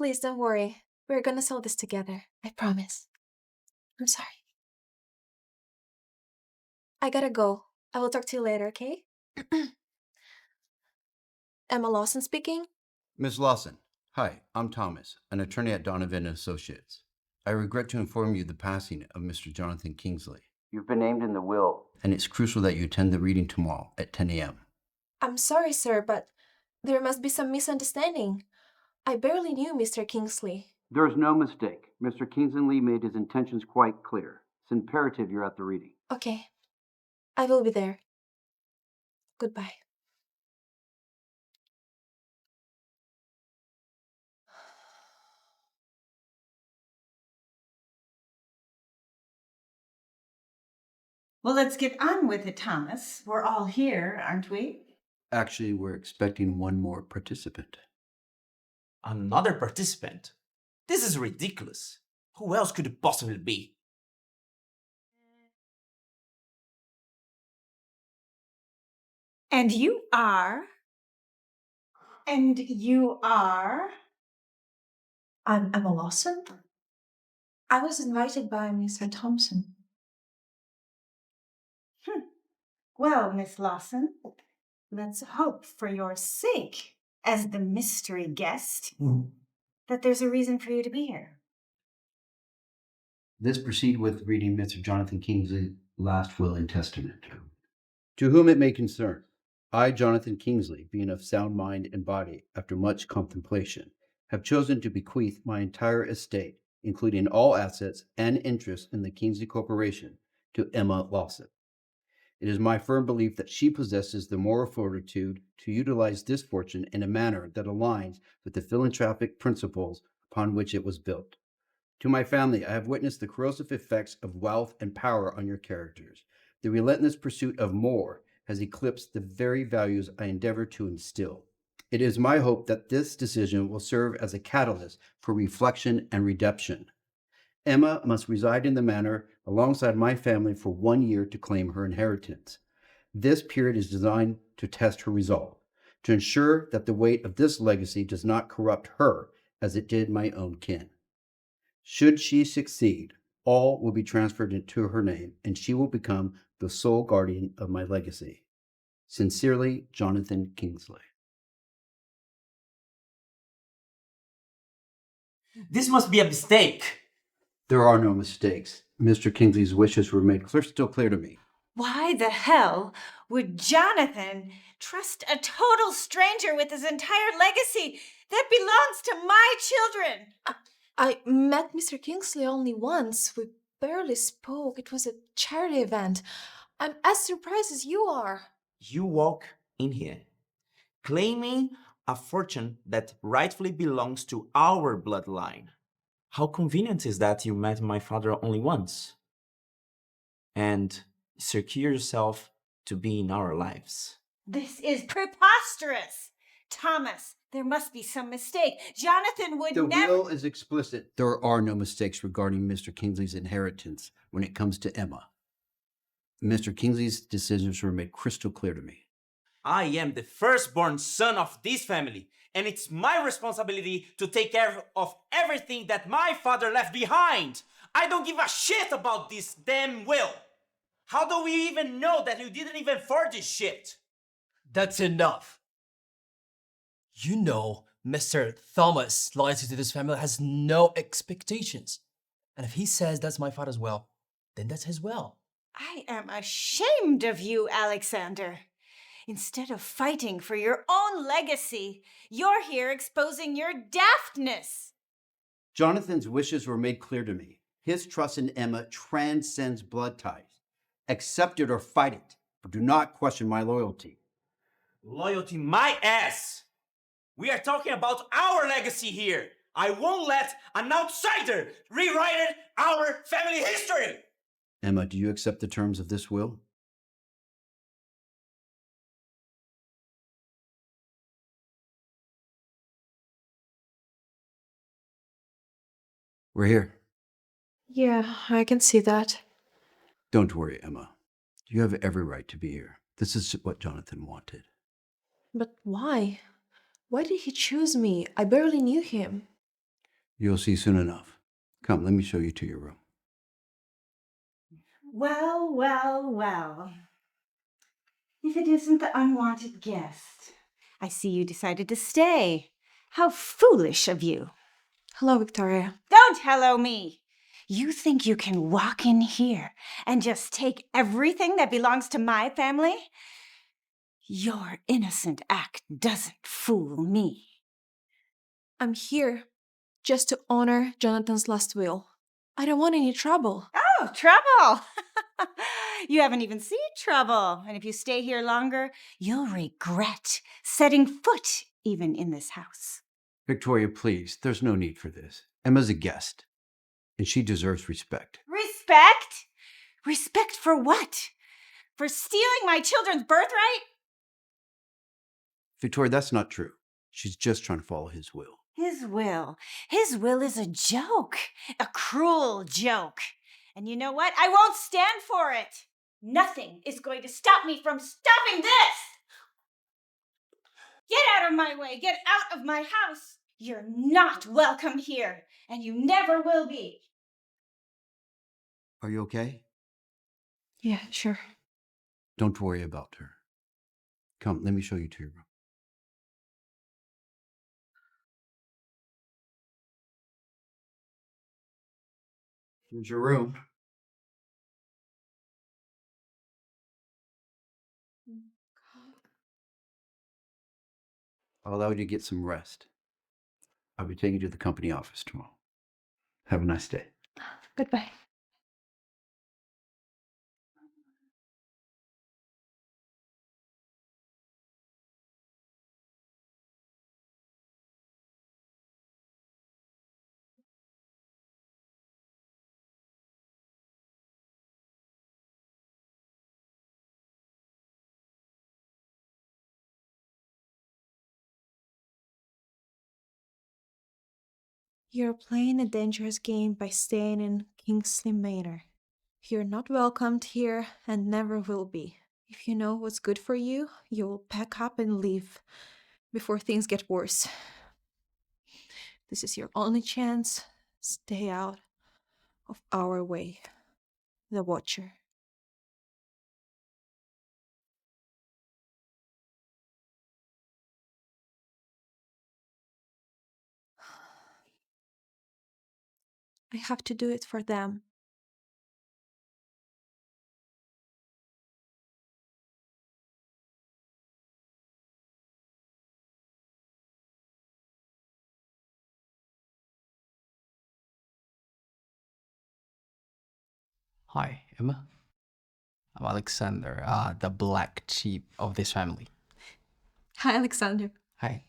Please don't worry. We're gonna solve this together. I promise. I'm sorry. I gotta go. I will talk to you later, okay? Emma Lawson speaking. Ms. Lawson, hi, I'm Thomas, an attorney at Donovan & Associates. I regret to inform you the passing of Mr. Jonathan Kingsley. You've been named in the will, and it's crucial that you attend the reading tomorrow at 10 a.m. I'm sorry, sir, but there must be some misunderstanding. I barely knew Mr. Kingsley. There's no mistake. Mr. Kingsley made his intentions quite clear. It's imperative you're at the reading. Okay. I will be there. Goodbye. Well, let's get on with it, Thomas. We're all here, aren't we? Actually, we're expecting one more participant. Another participant? This is ridiculous. Who else could it possibly be? And you are? And you are? I'm Emma Lawson. I was invited by Mr. Thompson. Well, Miss Lawson, let's hope for your sake, as the mystery guest, that there's a reason for you to be here. Let's proceed with reading Mr. Jonathan Kingsley's last will and testament. To whom it may concern, I, Jonathan Kingsley, being of sound mind and body, after much contemplation, have chosen to bequeath my entire estate, including all assets and interests in the Kingsley Corporation, to Emma Lawson. It is my firm belief that she possesses the moral fortitude to utilize this fortune in a manner that aligns with the philanthropic principles upon which it was built. To my family, I have witnessed the corrosive effects of wealth and power on your characters. The relentless pursuit of more has eclipsed the very values I endeavor to instill. It is my hope that this decision will serve as a catalyst for reflection and redemption. Emma must reside in the manor alongside my family for 1 year to claim her inheritance. This period is designed to test her resolve, to ensure that the weight of this legacy does not corrupt her as it did my own kin. Should she succeed, all will be transferred into her name, and she will become the sole guardian of my legacy. Sincerely, Jonathan Kingsley. This must be a mistake. There are no mistakes. Mr. Kingsley's wishes were made crystal clear to me. Why the hell would Jonathan trust a total stranger with his entire legacy that belongs to my children? I met Mr. Kingsley only once. We barely spoke. It was a charity event. I'm as surprised as you are. You walk in here, claiming a fortune that rightfully belongs to our bloodline. How convenient is that you met my father only once? And secure yourself to be in our lives. This is preposterous! Thomas, there must be some mistake. Jonathan would The never... will is explicit. There are no mistakes regarding Mr. Kingsley's inheritance when it comes to Emma. Mr. Kingsley's decisions were made crystal clear to me. I am the firstborn son of this family, and it's my responsibility to take care of everything that my father left behind. I don't give a shit about this damn will. How do we even know that you didn't even forge this shit? That's enough. You know, Mr. Thomas, loyalty to this family has no expectations. And if he says that's my father's will, then that's his will. I am ashamed of you, Alexander. Instead of fighting for your own legacy, you're here exposing your daftness. Jonathan's wishes were made clear to me. His trust in Emma transcends blood ties. Accept it or fight it, but do not question my loyalty. Loyalty my ass! We are talking about our legacy here. I won't let an outsider rewrite our family history. Emma, do you accept the terms of this will? We're here. Yeah, I can see that. Don't worry, Emma. You have every right to be here. This is what Jonathan wanted. But why? Why did he choose me? I barely knew him. You'll see soon enough. Come, let me show you to your room. Well, well, well. If it isn't the unwanted guest. I see you decided to stay. How foolish of you. Hello, Victoria. Don't hello me. You think you can walk in here and just take everything that belongs to my family? Your innocent act doesn't fool me. I'm here just to honor Jonathan's last will. I don't want any trouble. Oh, trouble! You haven't even seen trouble. And if you stay here longer, you'll regret setting foot even in this house. Victoria, please, there's no need for this. Emma's a guest, and she deserves respect. Respect? Respect for what? For stealing my children's birthright? Victoria, that's not true. She's just trying to follow his will. His will. His will is a joke. A cruel joke. And you know what? I won't stand for it. Nothing is going to stop me from stopping this! Get out of my way! Get out of my house! You're not welcome here, and you never will be. Are you okay? Yeah, sure. Don't worry about her. Come, let me show you to your room. Here's your room. I'll allow you to get some rest. I'll be taking you to the company office tomorrow. Have a nice day. Goodbye. You're playing a dangerous game by staying in Kingsley Manor. You're not welcomed here and never will be. If you know what's good for you, you'll pack up and leave before things get worse. This is your only chance. Stay out of our way. The Watcher. I have to do it for them. Hi, Emma. I'm Alexander, the black sheep of this family. Hi, Alexander. Hi.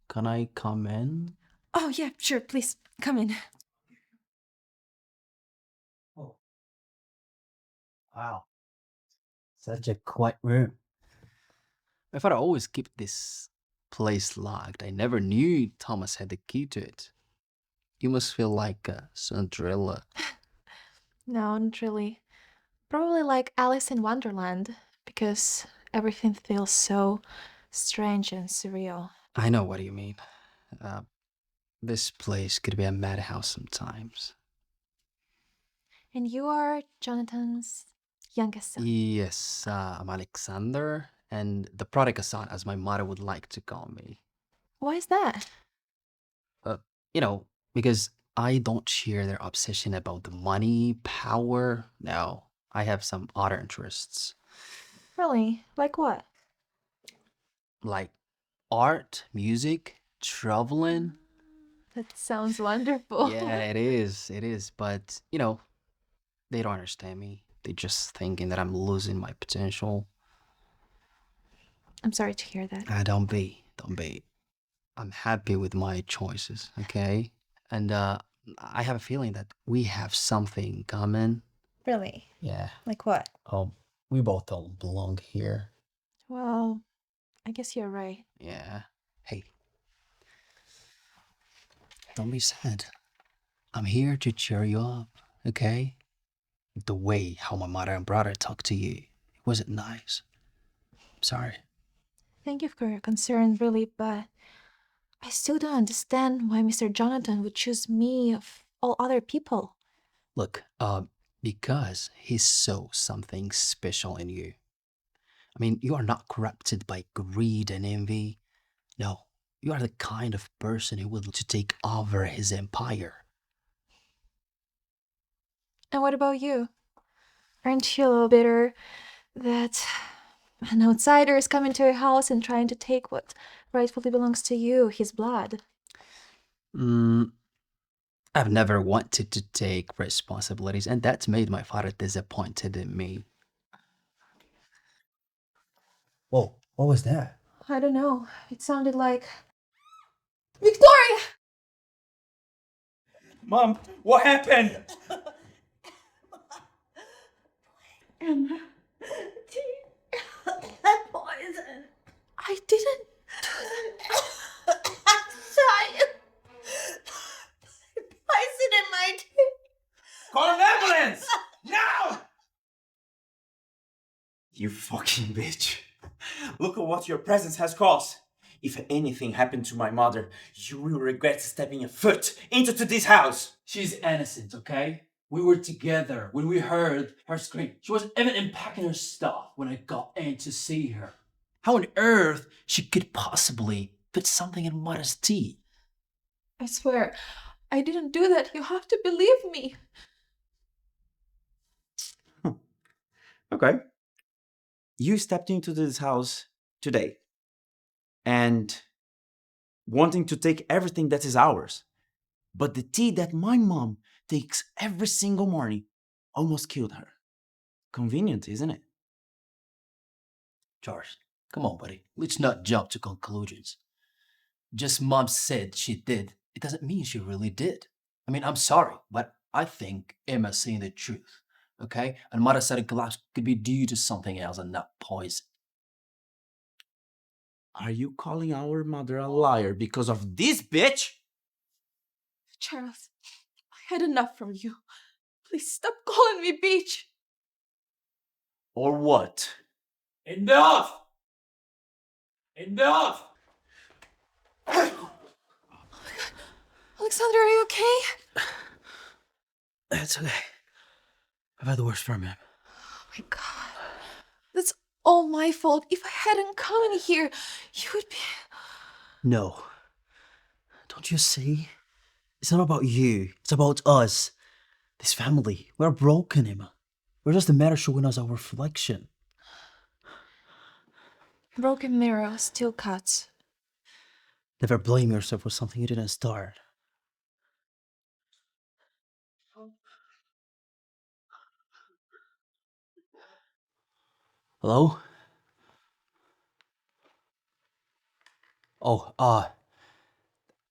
Can I come in? Oh, yeah, sure, please, come in. Oh. Wow. Such a quiet room. My father always kept this place locked. I never knew Thomas had the key to it. You must feel like a Cinderella. No, not really. Probably like Alice in Wonderland, because everything feels so strange and surreal. I know what you mean. This place could be a madhouse sometimes. And you are Jonathan's youngest son. Yes, I'm Alexander, and the prodigal son, as my mother would like to call me. Why is that? Because I don't share their obsession about the money, power. No, I have some other interests, Really? Like what? like art, music, traveling. That sounds wonderful. Yeah, it is. But, they don't understand me. They just thinking that I'm losing my potential. I'm sorry to hear that. Don't be. I'm happy with my choices, okay? And I have a feeling that we have something in common. Really? Yeah. Like what? We both don't belong here. Well, I guess you're right. Yeah. Hey. Don't be sad. I'm here to cheer you up, okay? The way how my mother and brother talked to you, it wasn't nice. I'm sorry. Thank you for your concern, really, but I still don't understand why Mr. Jonathan would choose me of all other people. Look, because he saw something special in you. I mean, you are not corrupted by greed and envy. No, you are the kind of person who would to take over his empire. And what about you? Aren't you a little bitter that an outsider is coming to your house and trying to take what rightfully belongs to you, his blood? I've never wanted to take responsibilities, and that's made my father disappointed in me. Whoa, what was that? I don't know. It sounded like Victoria! Mom, what happened? Emma, that poison. I didn't. Sorry. Poison in my tea. Call an ambulance! Now! You fucking bitch. Look at what your presence has caused. If anything happened to my mother, you will regret stepping a foot into this house. She's innocent, okay? We were together when we heard her scream. She wasn't even unpacking her stuff when I got in to see her. How on earth she could possibly put something in Mother's tea? I swear, I didn't do that. You have to believe me. Okay. You stepped into this house today and wanting to take everything that is ours. But the tea that my mom takes every single morning almost killed her. Convenient, isn't it? George, come on, buddy. Let's not jump to conclusions. Just Mom said she did. It doesn't mean she really did. I mean, I'm sorry, but I think Emma's saying the truth, okay? And Mother's sudden collapse could be due to something else and not poison. Are you calling our mother a liar because of this bitch? Charles, I had enough from you. Please stop calling me bitch. Or what? Enough! Enough! Alexander, are you okay? It's okay. I've had the worst from him. Oh my god. That's all my fault. If I hadn't come in here, you would be... No. Don't you see? It's not about you. It's about us. This family. We're broken, Emma. We're just a mirror showing us our reflection. Broken mirror still cuts. Never blame yourself for something you didn't start. Hello? Oh,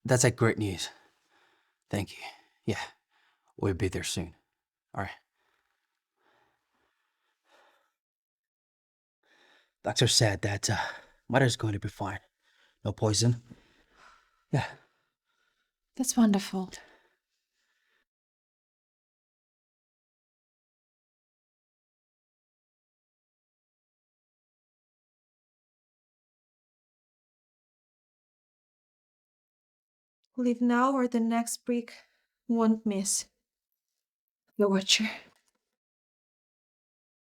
that's like great news. Thank you. Yeah, we'll be there soon. All right. Doctor said that Mother's going to be fine. No poison. Yeah. That's wonderful. Leave now or the next brick won't miss. The Watcher.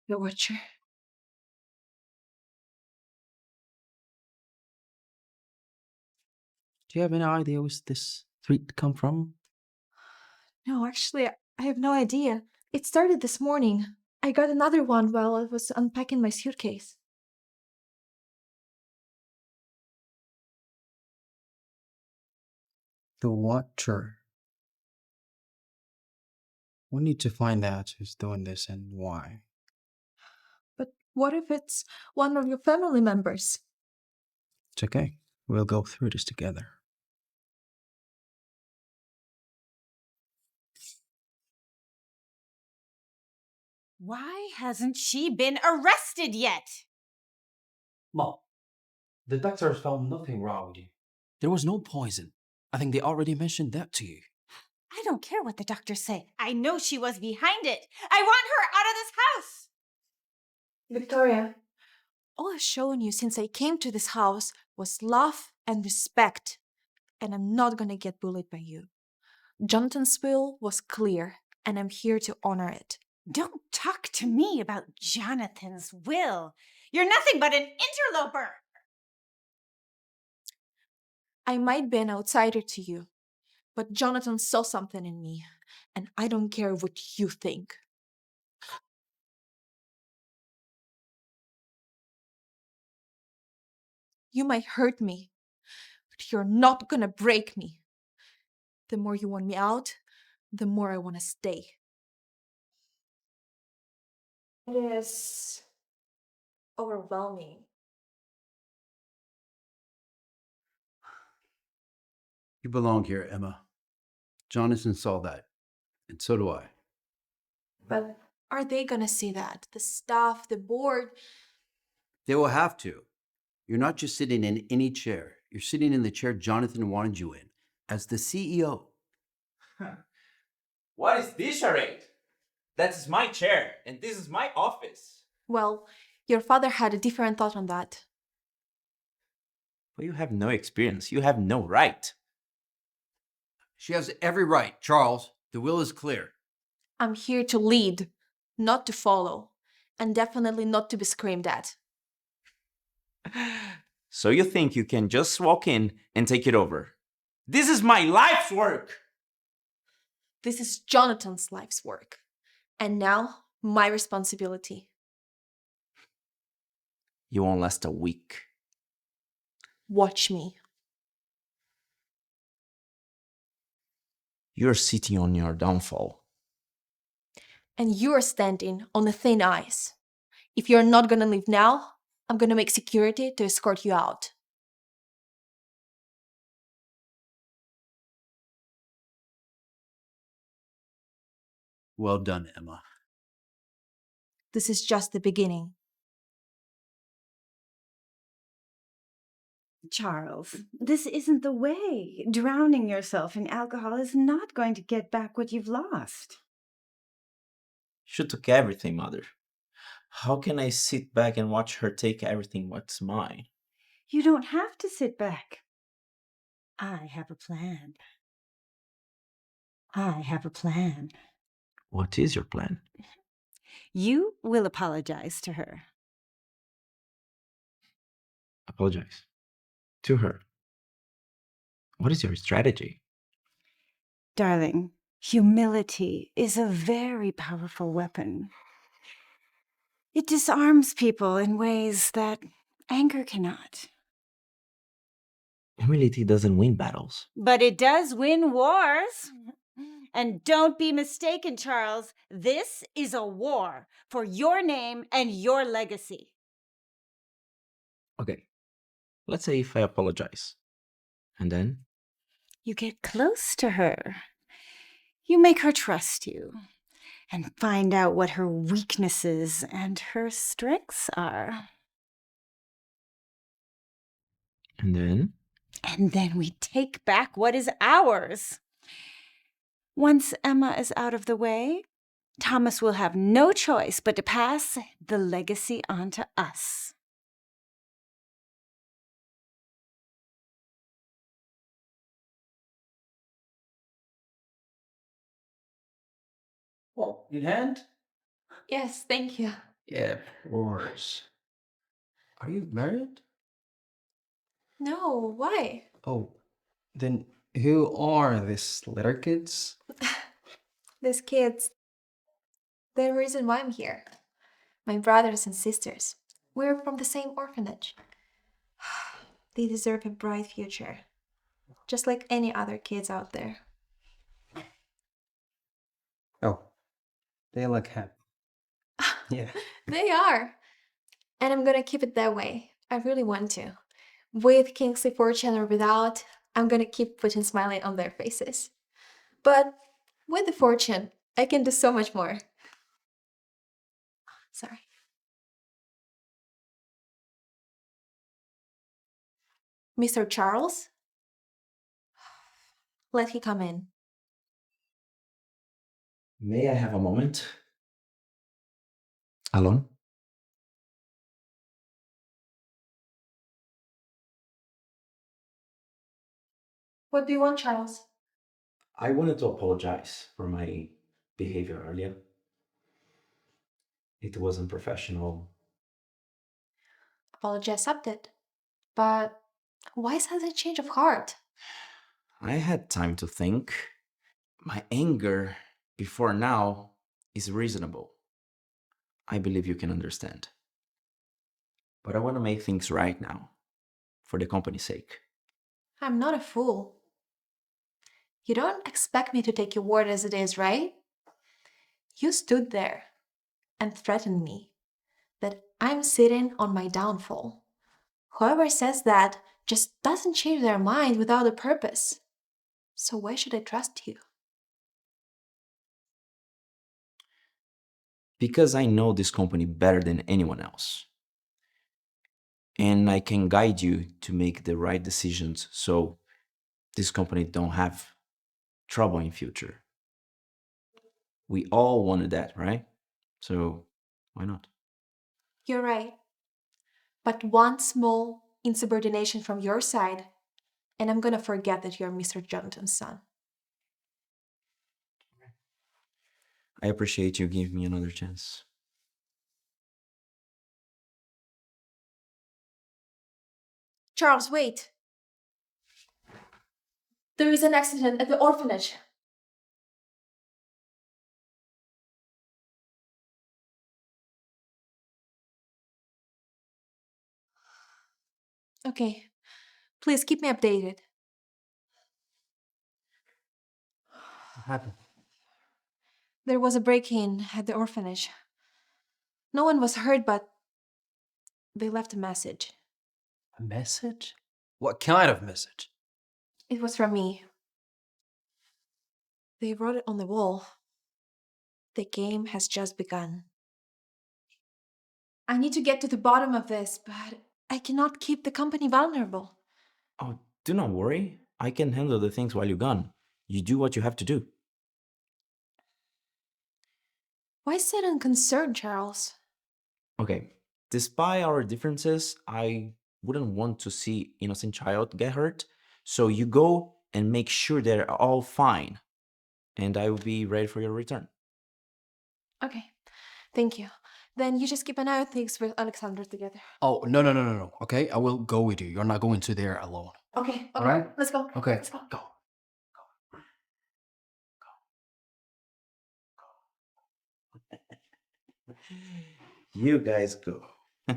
The Watcher. Do you have any idea where this threat come from? No, actually, I have no idea. It started this morning. I got another one while I was unpacking my suitcase. The Watcher. We need to find out who's doing this and why. But what if it's one of your family members? It's okay. We'll go through this together. Why hasn't she been arrested yet? Mom, the doctors found nothing wrong with you. There was no poison. I think they already mentioned that to you. I don't care what the doctors say. I know she was behind it. I want her out of this house. Victoria, all I've shown you since I came to this house was love and respect. and I'm not gonna get bullied by you. Jonathan's will was clear, and I'm here to honor it. Don't talk to me about Jonathan's will. You're nothing but an interloper. I might be an outsider to you, but Jonathan saw something in me, and I don't care what you think. You might hurt me, but you're not gonna break me. The more you want me out, the more I want to stay. It is overwhelming. You belong here, Emma. Jonathan saw that, and so do I. But are they gonna see that? The staff, the board? They will have to. You're not just sitting in any chair. You're sitting in the chair Jonathan wanted you in, as the CEO. What is this charade? That's my chair, and this is my office. Well, your father had a different thought on that. But you have no experience. You have no right. She has every right, Charles. The will is clear. I'm here to lead, not to follow, and definitely not to be screamed at. So you think you can just walk in and take it over? This is my life's work! This is Jonathan's life's work, and now my responsibility. You won't last a week. Watch me. You're sitting on your downfall. And you're standing on the thin ice. If you're not gonna leave now, I'm gonna make security to escort you out. Well done, Emma. This is just the beginning. Charles, this isn't the way. Drowning yourself in alcohol is not going to get back what you've lost. She took everything, Mother. How can I sit back and watch her take everything what's mine? You don't have to sit back. I have a plan. I have a plan. What is your plan? You will apologize to her. Apologize. To her. What is your strategy? Darling, humility is a very powerful weapon. It disarms people in ways that anger cannot. Humility doesn't win battles. But it does win wars. And don't be mistaken, Charles. This is a war for your name and your legacy. Okay. Let's say if I apologize. And then? You get close to her. You make her trust you and find out what her weaknesses and her strengths are. And then? And then we take back what is ours. Once Emma is out of the way, Thomas will have no choice but to pass the legacy on to us. Well, in hand? Yes, thank you. Yeah, of course. Are you married? No, why? Oh, then who are these little kids? These kids, they're the reason why I'm here. My brothers and sisters. We're from the same orphanage. They deserve a bright future, just like any other kids out there. Oh, they look happy. Yeah. They are. And I'm gonna keep it that way. I really want to. With Kingsley fortune or without, I'm gonna keep putting smiling on their faces. But with the fortune, I can do so much more. Sorry. Mr. Charles? Let he come in. May I have a moment? Alone? What do you want, Charles? I wanted to apologize for my behavior earlier. It wasn't professional. Apology accepted. But why sudden change of heart? I had time to think. My anger before now is reasonable. I believe you can understand. But I want to make things right now, for the company's sake. I'm not a fool. You don't expect me to take your word as it is, right? You stood there and threatened me that I'm sitting on my downfall. Whoever says that just doesn't change their mind without a purpose. So why should I trust you? Because I know this company better than anyone else. And I can guide you to make the right decisions so this company don't have trouble in future. We all wanted that, right? So why not? You're right. But one small insubordination from your side, and I'm gonna forget that you're Mr. Jonathan's son. I appreciate you giving me another chance. Charles, wait! There is an accident at the orphanage. Okay, please keep me updated. What happened? There was a break in at the orphanage. No one was hurt, but they left a message. A message? What kind of message? It was from me. They wrote it on the wall. The game has just begun. I need to get to the bottom of this, but I cannot keep the company vulnerable. Oh, do not worry. I can handle the things while you're gone. You do what you have to do. Why sudden concern, Charles? Okay, despite our differences, I wouldn't want to see innocent child get hurt. So you go and make sure they're all fine, and I will be ready for your return. Okay, thank you. Then you just keep an eye on things with Alexander together. Oh, no. Okay, I will go with you. You're not going to there alone. Okay, All right? let's go. Okay, Let's go. go. You guys go. Ay,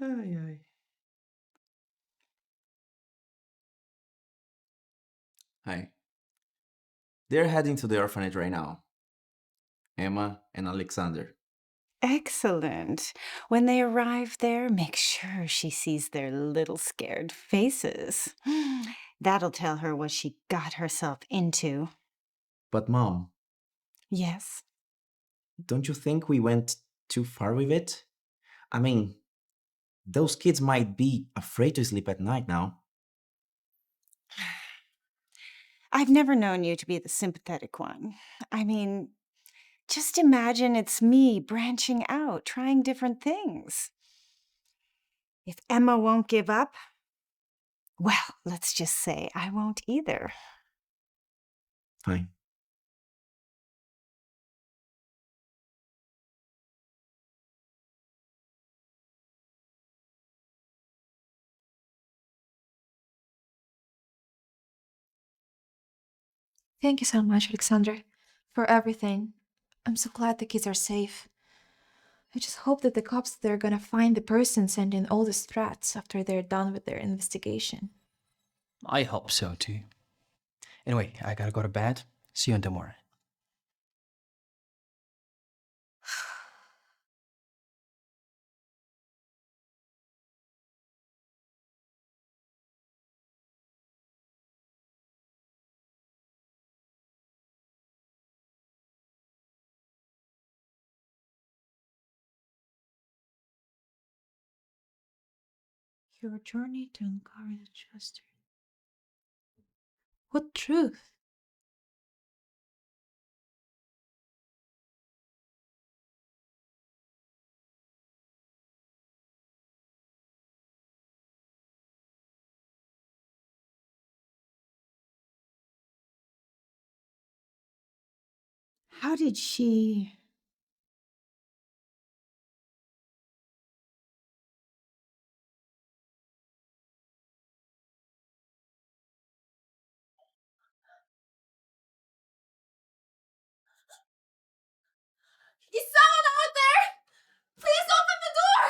ay. Hi. They're heading to the orphanage right now. Emma and Alexander. Excellent. When they arrive there, make sure she sees their little scared faces. That'll tell her what she got herself into. But Mom, Yes. don't you think we went too far with it? I mean, those kids might be afraid to sleep at night now. I've never known you to be the sympathetic one. I mean, just imagine it's me branching out, trying different things. If Emma won't give up, well, let's just say I won't either. Fine. Thank you so much, Alexander, for everything. I'm so glad the kids are safe. I just hope that the cops they're gonna find the person sending all these threats after they're done with their investigation. I hope so too. Anyway, I gotta go to bed. See you in the morning. Your journey to uncover the Chester. What truth? How did she... Is someone out there? Please open the door!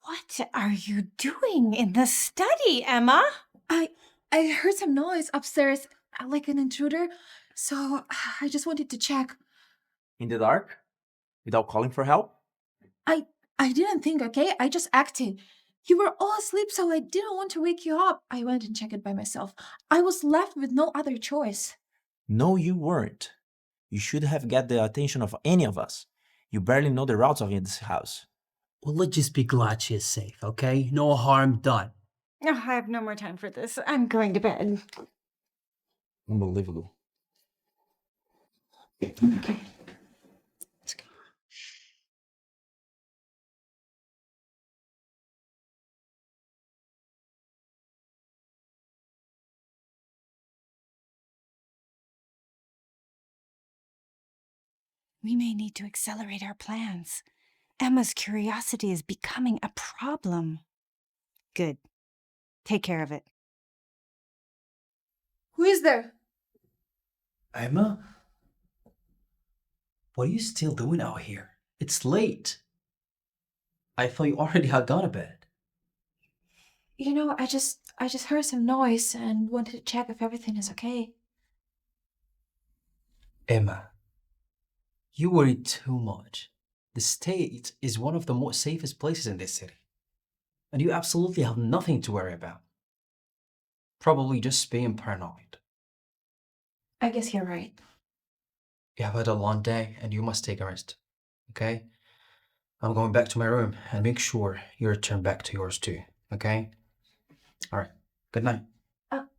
What are you doing in the study, Emma? I heard some noise upstairs, like an intruder, so I just wanted to check. In the dark? Without calling for help? I didn't think, okay? I just acted. You were all asleep, so I didn't want to wake you up. I went and checked it by myself. I was left with no other choice. No, you weren't. You should have got the attention of any of us. You barely know the routes of this house. Well, let's just be glad she is safe, okay? No harm done. Oh, I have no more time for this. I'm going to bed. Unbelievable. Okay. Let's go. We may need to accelerate our plans. Emma's curiosity is becoming a problem. Good. Take care of it. Who is there? Emma? What are you still doing out here? It's late. I thought you already had gone to bed. You know, I just heard some noise and wanted to check if everything is okay. Emma, you worry too much. The state is one of the most safest places in this city. And you absolutely have nothing to worry about. Probably just being paranoid. I guess you're right. You have had a long day and you must take a rest. Okay? I'm going back to my room and make sure you return back to yours too. Okay? Alright. Good night.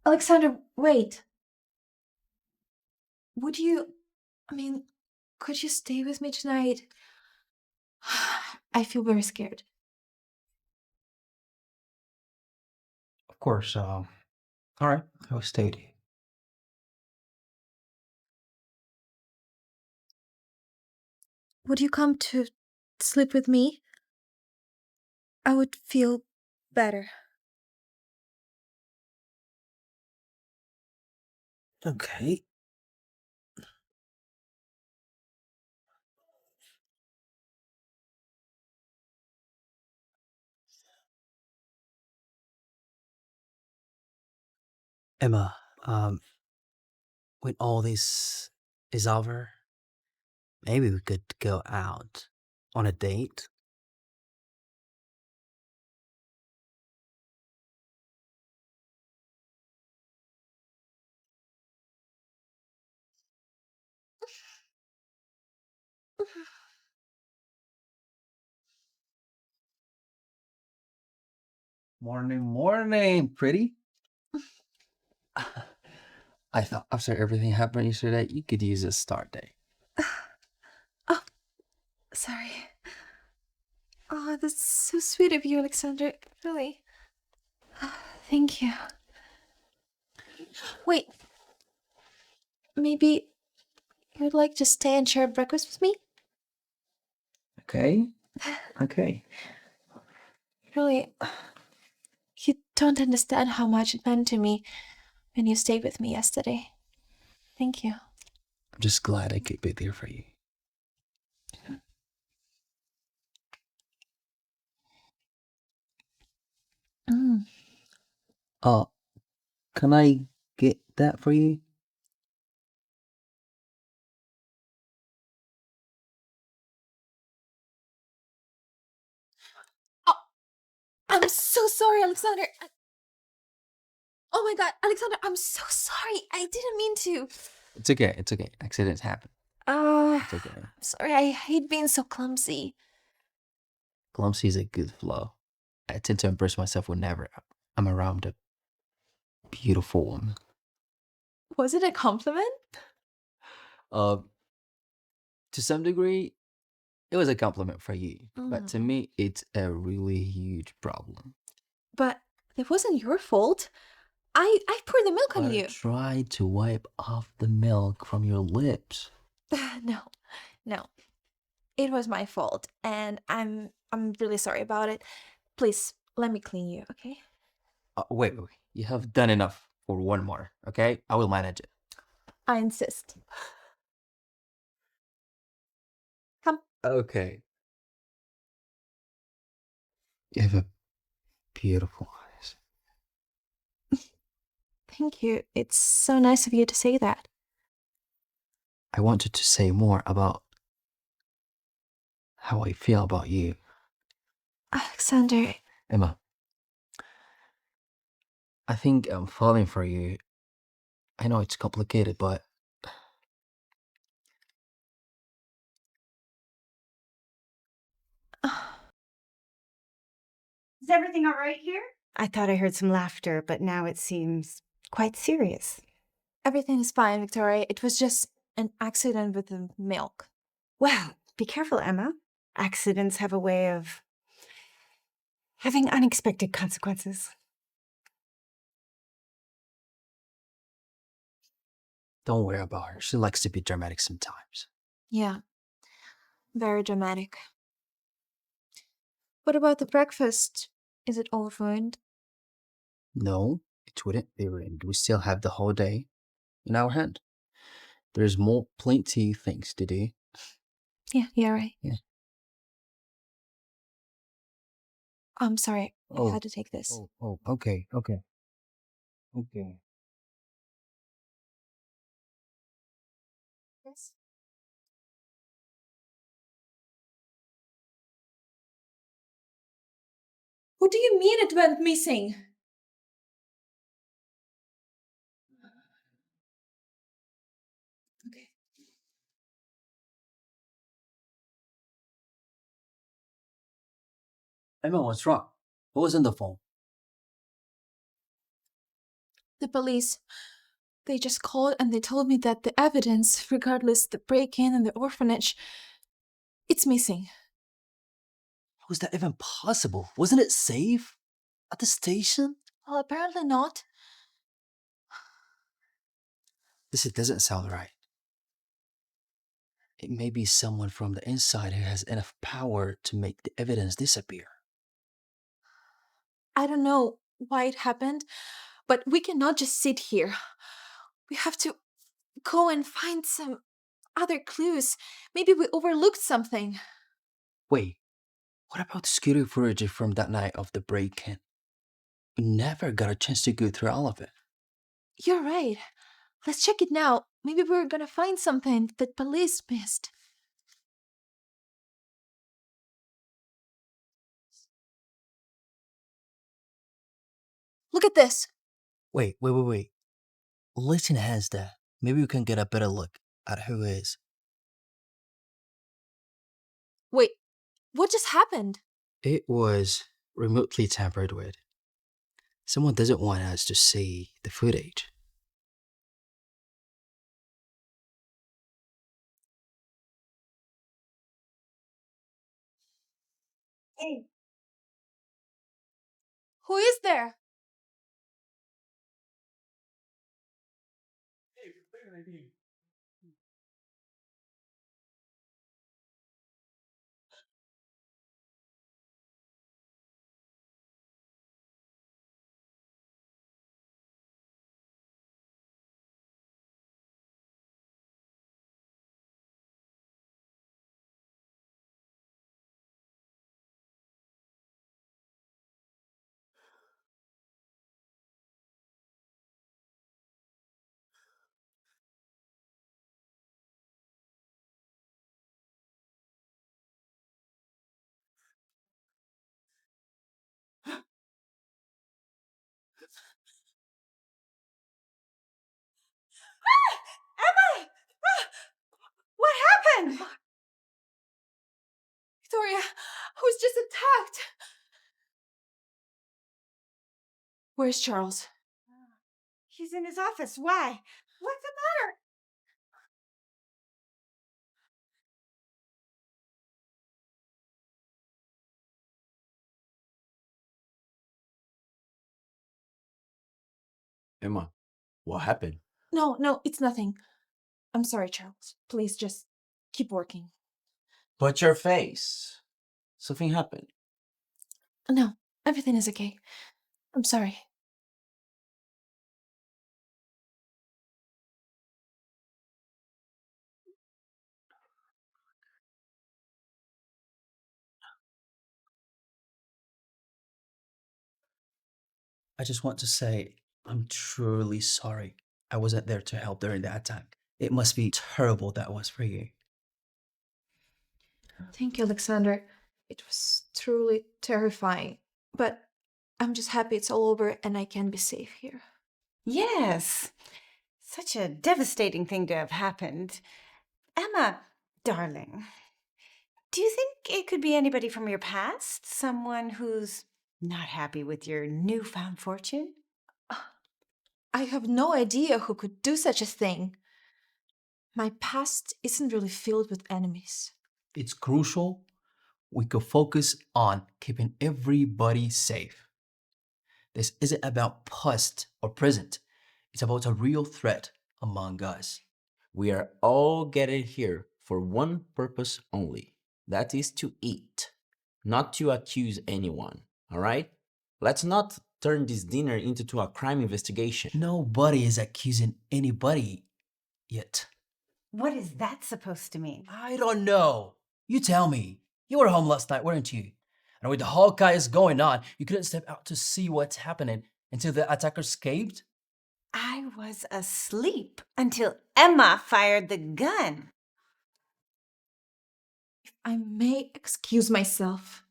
Alexander, wait. Could you stay with me tonight? I feel very scared. Of course, alright. I will stay with you. Would you come to sleep with me? I would feel better. Okay. Emma, when all this is over, maybe we could go out on a date. Morning, pretty. I thought after everything happened yesterday, you could use a start day. Oh, sorry. Oh, that's so sweet of you, Alexander. Really. Thank you. Wait. Maybe you'd like to stay and share breakfast with me? Okay. Okay. Really, you don't understand how much it meant to me when you stayed with me yesterday. Thank you. I'm just glad I could be there for you. Mm. Can I get that for you? Oh, I'm so sorry, Alexander. Oh my God, Alexander, I'm so sorry. I didn't mean to. It's okay. It's okay. Accidents happen. It's okay. I'm sorry. I hate being so clumsy. Clumsy is a good flow. I tend to impress myself whenever I'm around a beautiful woman. Was it a compliment? To some degree, it was a compliment for you. But to me, it's a really huge problem. But it wasn't your fault. I poured the milk on But you. try to wipe off the milk from your lips. No, no. It was my fault, and I'm really sorry about it. Please let me clean you, okay? Wait. You have done enough for one more, okay? I will manage it. I insist. Come. Okay. You have a beautiful eyes. Thank you. It's so nice of you to say that. I wanted to say more about how I feel about you. Alexander, Emma, I think I'm falling for you. I know it's complicated, but Is everything all right here? I thought I heard some laughter, but now it seems quite serious. everything is fine, Victoria. It was just an accident with the milk. Well, be careful, Emma. Accidents have a way of having unexpected consequences. don't worry about her. She likes to be dramatic sometimes. Yeah, very dramatic. What about the breakfast? Is it all ruined? No, it wouldn't be ruined. We still have the whole day in our hand. There's more plenty things to do. Yeah, you're right. Yeah. I'm sorry. I Oh, had to take this. okay. Yes. What do you mean it went missing? Okay. Emma, what's wrong? What was on the phone? The police, they just called and they told me that the evidence, regardless the break-in and the orphanage, it's missing. How was that even possible? Wasn't it safe? At the station? Well, apparently not. This it doesn't sound right. It may be someone from the inside who has enough power to make the evidence disappear. I don't know why it happened, but we cannot just sit here. We have to go and find some other clues. Maybe we overlooked something. Wait, what about the security footage from that night of the break-in? We never got a chance to go through all of it. You're right. Let's check it now. Maybe we're gonna find something that police missed. Look at this. Wait. Listen has that. Maybe we can get a better look at who is. Wait, what just happened? It was remotely tampered with. Someone doesn't want us to see the footage. Hey, Who is there? Emma! What happened? Victoria, I was just attacked. Where's Charles? He's in his office. Why? What's the matter? Emma, what happened? No, it's nothing. I'm sorry, Charles. Please just keep working. But your face. Something happened. No, everything is okay. I'm sorry. I just want to say I'm truly sorry. I wasn't there to help during the attack. It must be terrible that was for you. Thank you, Alexander. It was truly terrifying. But I'm just happy it's all over and I can be safe here. Yes, such a devastating thing to have happened. Emma, darling, do you think it could be anybody from your past? Someone who's not happy with your newfound fortune? I have no idea who could do such a thing. My past isn't really filled with enemies. It's crucial we could focus on keeping everybody safe. This isn't about past or present. It's about a real threat among us. We are all gathered here for one purpose only. That is to eat, not to accuse anyone, all right? Let's not turn this dinner into a crime investigation. Nobody is accusing anybody yet. What is that supposed to mean? I don't know. You tell me. You were home last night, weren't you? And with the whole chaos going on, you couldn't step out to see what's happening until the attackers escaped? I was asleep until Emma fired the gun. If I may excuse myself,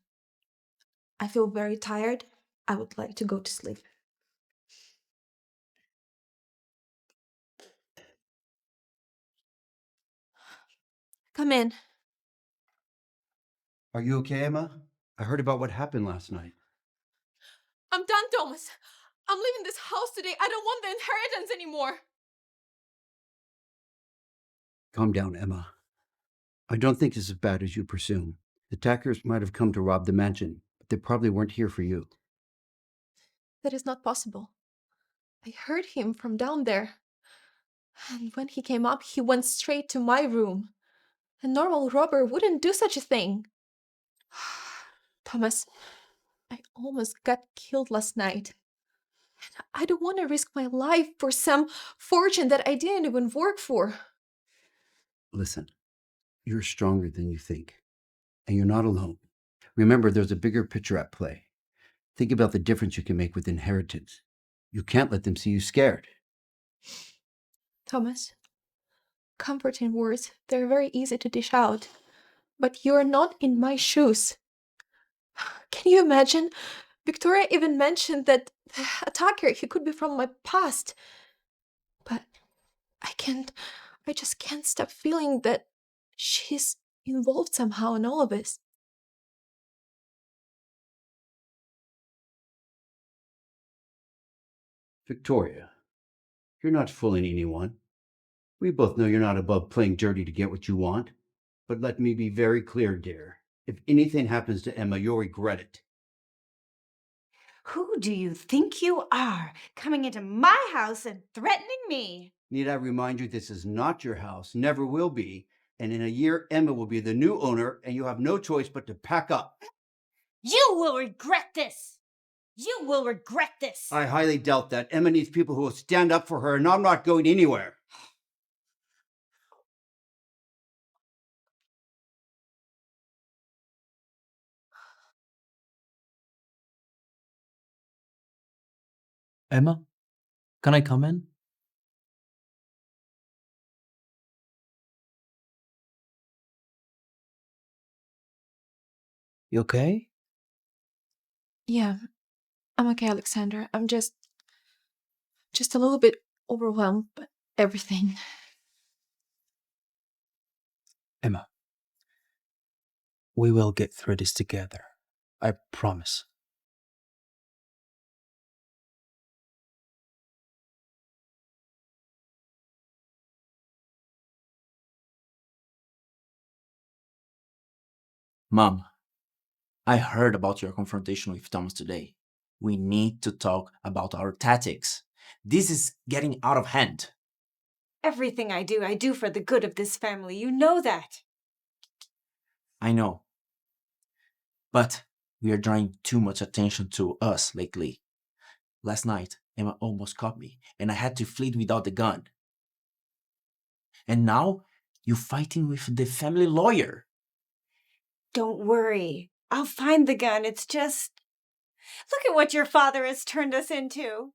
I feel very tired. I would like to go to sleep. Come in. Are you okay, Emma? I heard about what happened last night. I'm done, Thomas. I'm leaving this house today. I don't want the inheritance anymore. Calm down, Emma. I don't think it's as bad as you presume. The attackers might have come to rob the mansion, but they probably weren't here for you. That is not possible. I heard him from down there. And when he came up, he went straight to my room. A normal robber wouldn't do such a thing. Thomas, I almost got killed last night. And I don't want to risk my life for some fortune that I didn't even work for. Listen, you're stronger than you think, and you're not alone. Remember, there's a bigger picture at play. Think about the difference you can make with inheritance. You can't let them see you scared. Thomas, comforting words, they're very easy to dish out. But you're not in my shoes. Can you imagine? Victoria even mentioned that the attacker, he could be from my past. But I just can't stop feeling that she's involved somehow in all of this. Victoria, you're not fooling anyone. We both know you're not above playing dirty to get what you want. But let me be very clear, dear. If anything happens to Emma, you'll regret it. Who do you think you are, coming into my house and threatening me? Need I remind you, this is not your house, never will be. And in a year, Emma will be the new owner, and you have no choice but to pack up. You will regret this! You will regret this! I highly doubt that. Emma needs people who will stand up for her, and I'm not going anywhere. Emma, can I come in? You okay? Yeah, I'm okay, Alexander. I'm just a little bit overwhelmed by everything. Emma, we will get through this together. I promise. Mom, I heard about your confrontation with Thomas today. We need to talk about our tactics. This is getting out of hand. Everything I do for the good of this family. You know that. I know. But we are drawing too much attention to us lately. Last night, Emma almost caught me, and I had to flee without the gun. And now, you're fighting with the family lawyer. Don't worry. I'll find the gun. It's just... Look at what your father has turned us into.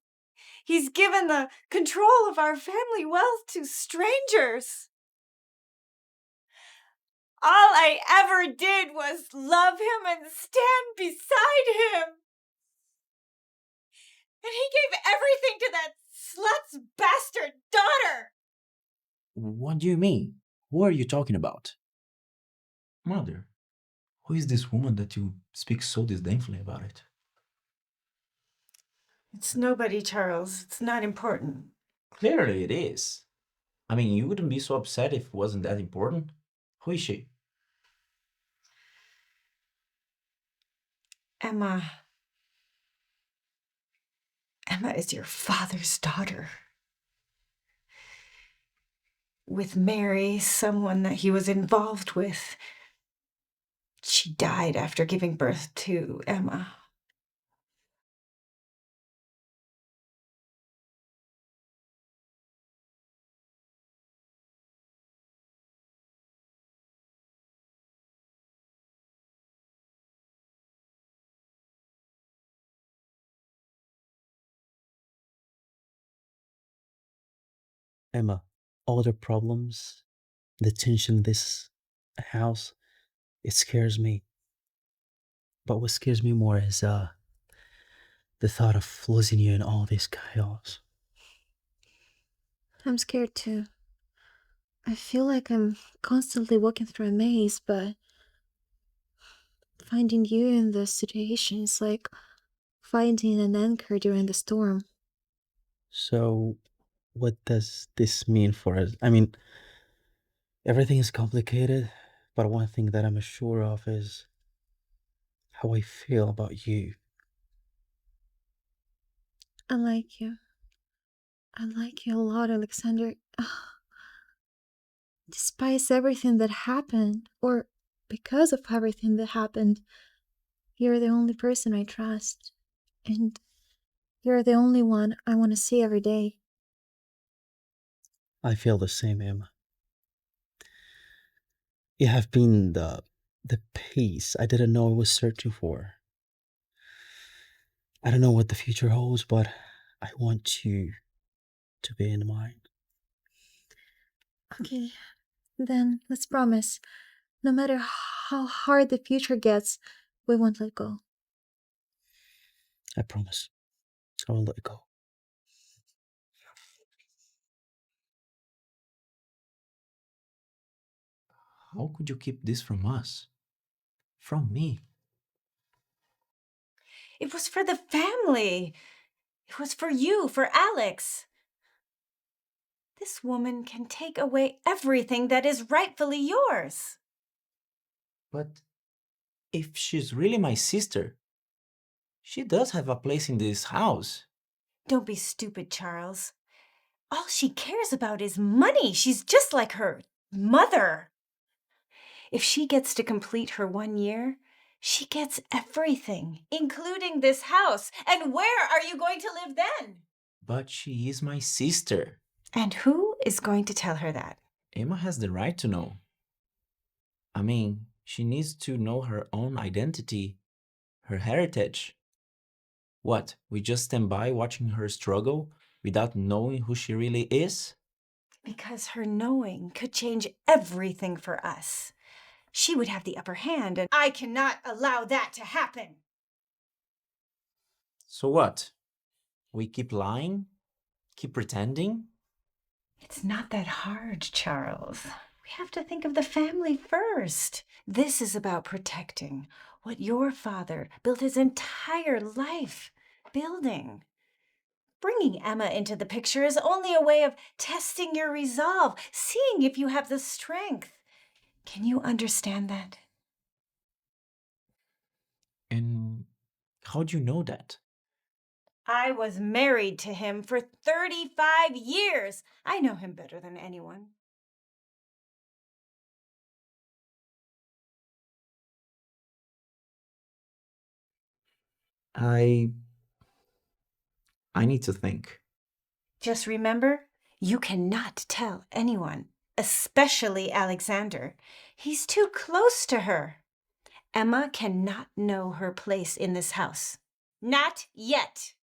He's given the control of our family wealth to strangers. All I ever did was love him and stand beside him. And he gave everything to that slut's bastard daughter. What do you mean? Who are you talking about? Mother, who is this woman that you speak so disdainfully about it? It's nobody, Charles. It's not important. Clearly it is. I mean, you wouldn't be so upset if it wasn't that important. Who is she? Emma. Emma is your father's daughter. With Mary, someone that he was involved with. She died after giving birth to Emma. Emma, all the problems, the tension in this house, it scares me. But what scares me more is the thought of losing you in all this chaos. I'm scared too. I feel like I'm constantly walking through a maze, but finding you in this situation is like finding an anchor during the storm. So, what does this mean for us? I mean, everything is complicated, but one thing that I'm sure of is how I feel about you. I like you. I like you a lot, Alexander. Despite everything that happened, or because of everything that happened, you're the only person I trust. And you're the only one I want to see every day. I feel the same, Emma. You have been the peace I didn't know I was searching for. I don't know what the future holds, but I want you to be in mine. Okay, then let's promise. No matter how hard the future gets, we won't let go. I promise. I won't let go. How could you keep this from us? From me? It was for the family. It was for you, for Alex. This woman can take away everything that is rightfully yours. But if she's really my sister, she does have a place in this house. Don't be stupid, Charles. All she cares about is money. She's just like her mother. If she gets to complete her 1 year, she gets everything, including this house. And where are you going to live then? But she is my sister. And who is going to tell her that? Emma has the right to know. I mean, she needs to know her own identity, her heritage. What, we just stand by watching her struggle without knowing who she really is? Because her knowing could change everything for us. She would have the upper hand, and I cannot allow that to happen. So what? We keep lying? Keep pretending? It's not that hard, Charles. We have to think of the family first. This is about protecting what your father built his entire life building. Bringing Emma into the picture is only a way of testing your resolve, seeing if you have the strength. Can you understand that? And how do you know that? I was married to him for 35 years. I know him better than anyone. I need to think. Just remember, you cannot tell anyone, especially Alexander. He's too close to her. Emma cannot know her place in this house. Not yet.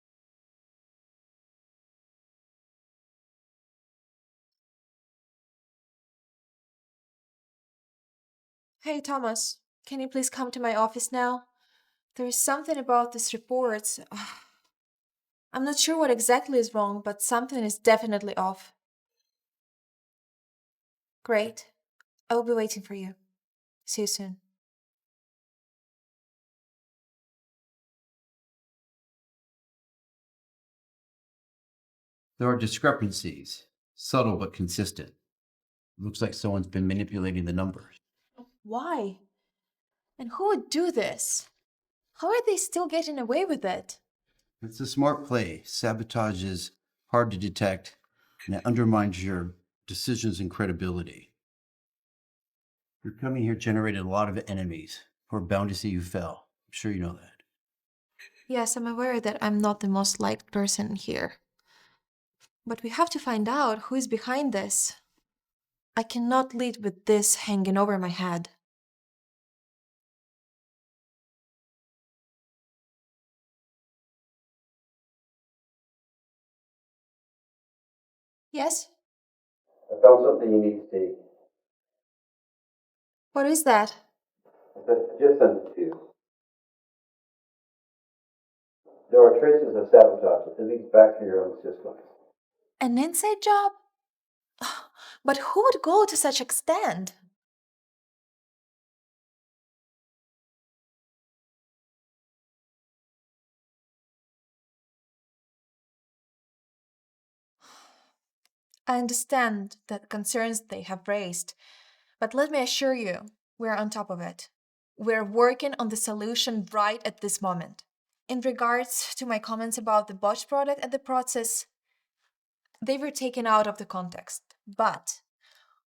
Hey, Thomas, can you please come to my office now? There is something about this report. I'm not sure what exactly is wrong, but something is definitely off. Great. I will be waiting for you. See you soon. There are discrepancies, subtle but consistent. Looks like someone's been manipulating the numbers. Why? And who would do this? How are they still getting away with it? It's a smart play. Sabotage is hard to detect, and it undermines your decisions and credibility. Your coming here generated a lot of enemies who are bound to see you fail. I'm sure you know that. Yes, I'm aware that I'm not the most liked person here. But we have to find out who is behind this. I cannot lead with this hanging over my head. Yes? I found something you need to see. What is that? I just sent it to you. There are traces of sabotage. It leads back to your own systems. An inside job? But who would go to such extent? I understand the concerns they have raised, but let me assure you, we're on top of it. We're working on the solution right at this moment. In regards to my comments about the botched product and the process, they were taken out of the context. But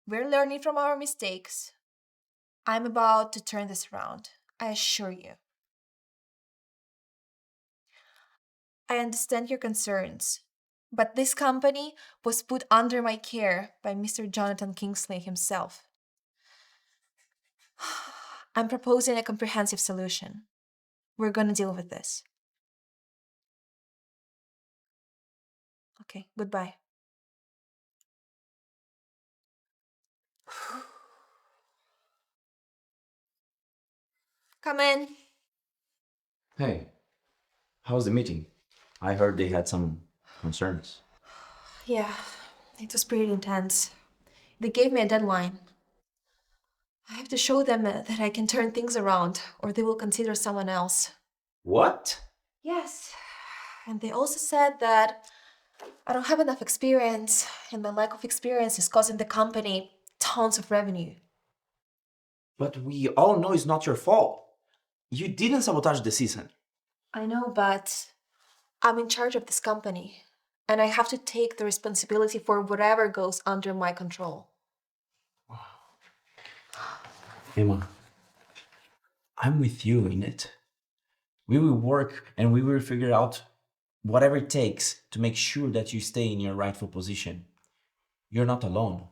we're learning from our mistakes. I'm about to turn this around, I assure you. I understand your concerns, but this company was put under my care by Mr. Jonathan Kingsley himself. I'm proposing a comprehensive solution. We're going to deal with this. Okay, goodbye. Come in. Hey, how was the meeting? I heard they had some concerns. Yeah, it was pretty intense. They gave me a deadline. I have to show them that I can turn things around, or they will consider someone else. What? Yes. And they also said that I don't have enough experience, and my lack of experience is causing the company tons of revenue. But we all know it's not your fault. You didn't sabotage the season. I know, but I'm in charge of this company, and I have to take the responsibility for whatever goes under my control. Emma, I'm with you in it. We will work and we will figure out whatever it takes to make sure that you stay in your rightful position. You're not alone.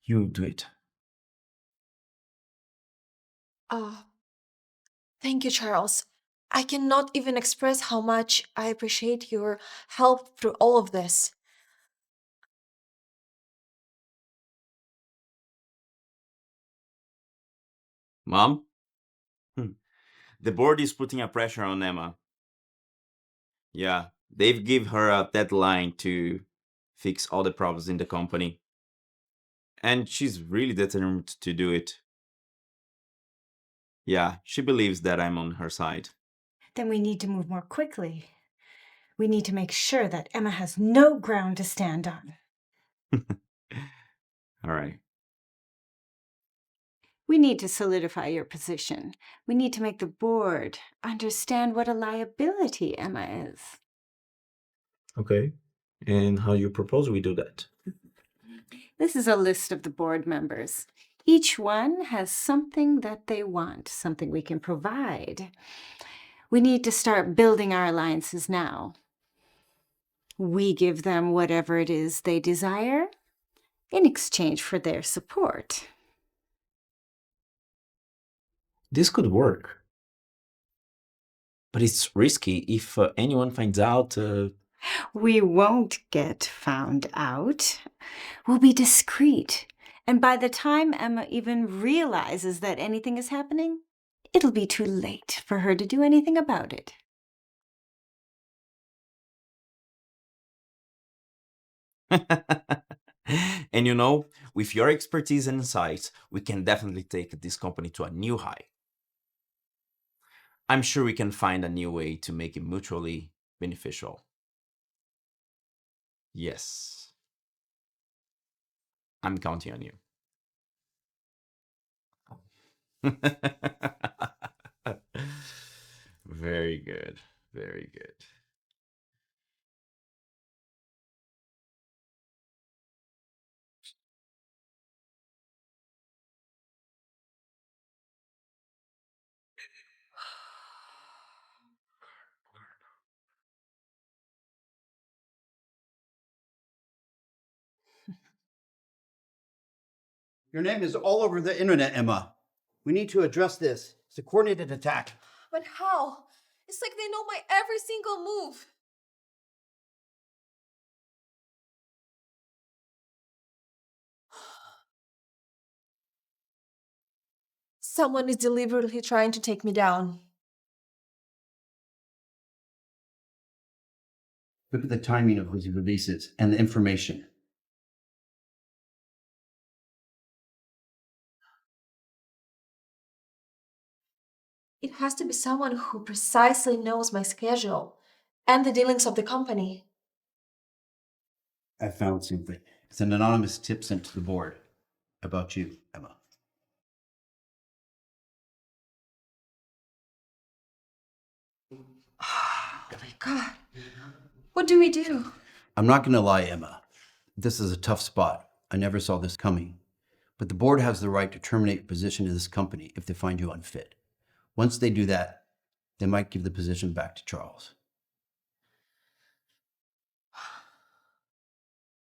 You'll do it. Thank you, Charles. I cannot even express how much I appreciate your help through all of this. Mom? The board is putting a pressure on Emma. Yeah, they've give her a deadline to fix all the problems in the company. And she's really determined to do it. Yeah, she believes that I'm on her side. Then we need to move more quickly. We need to make sure that Emma has no ground to stand on. All right. We need to solidify your position. We need to make the board understand what a liability Emma is. Okay. And how you propose we do that? This is a list of the board members. Each one has something that they want, something we can provide. We need to start building our alliances now. We give them whatever it is they desire in exchange for their support. This could work. But it's risky if anyone finds out. We won't get found out. We'll be discreet. And by the time Emma even realizes that anything is happening, it'll be too late for her to do anything about it. And you know, with your expertise and insights, we can definitely take this company to a new high. I'm sure we can find a new way to make it mutually beneficial. Yes. I'm counting on you. Very good. Very good. Your name is all over the internet, Emma. We need to address this. It's a coordinated attack. But how? It's like they know my every single move. Someone is deliberately trying to take me down. Look at the timing of these releases and the information. It has to be someone who precisely knows my schedule and the dealings of the company. I found something. It's an anonymous tip sent to the board about you, Emma. Oh my God. What do we do? I'm not going to lie, Emma. This is a tough spot. I never saw this coming. But the board has the right to terminate your position in this company if they find you unfit. Once they do that, they might give the position back to Charles.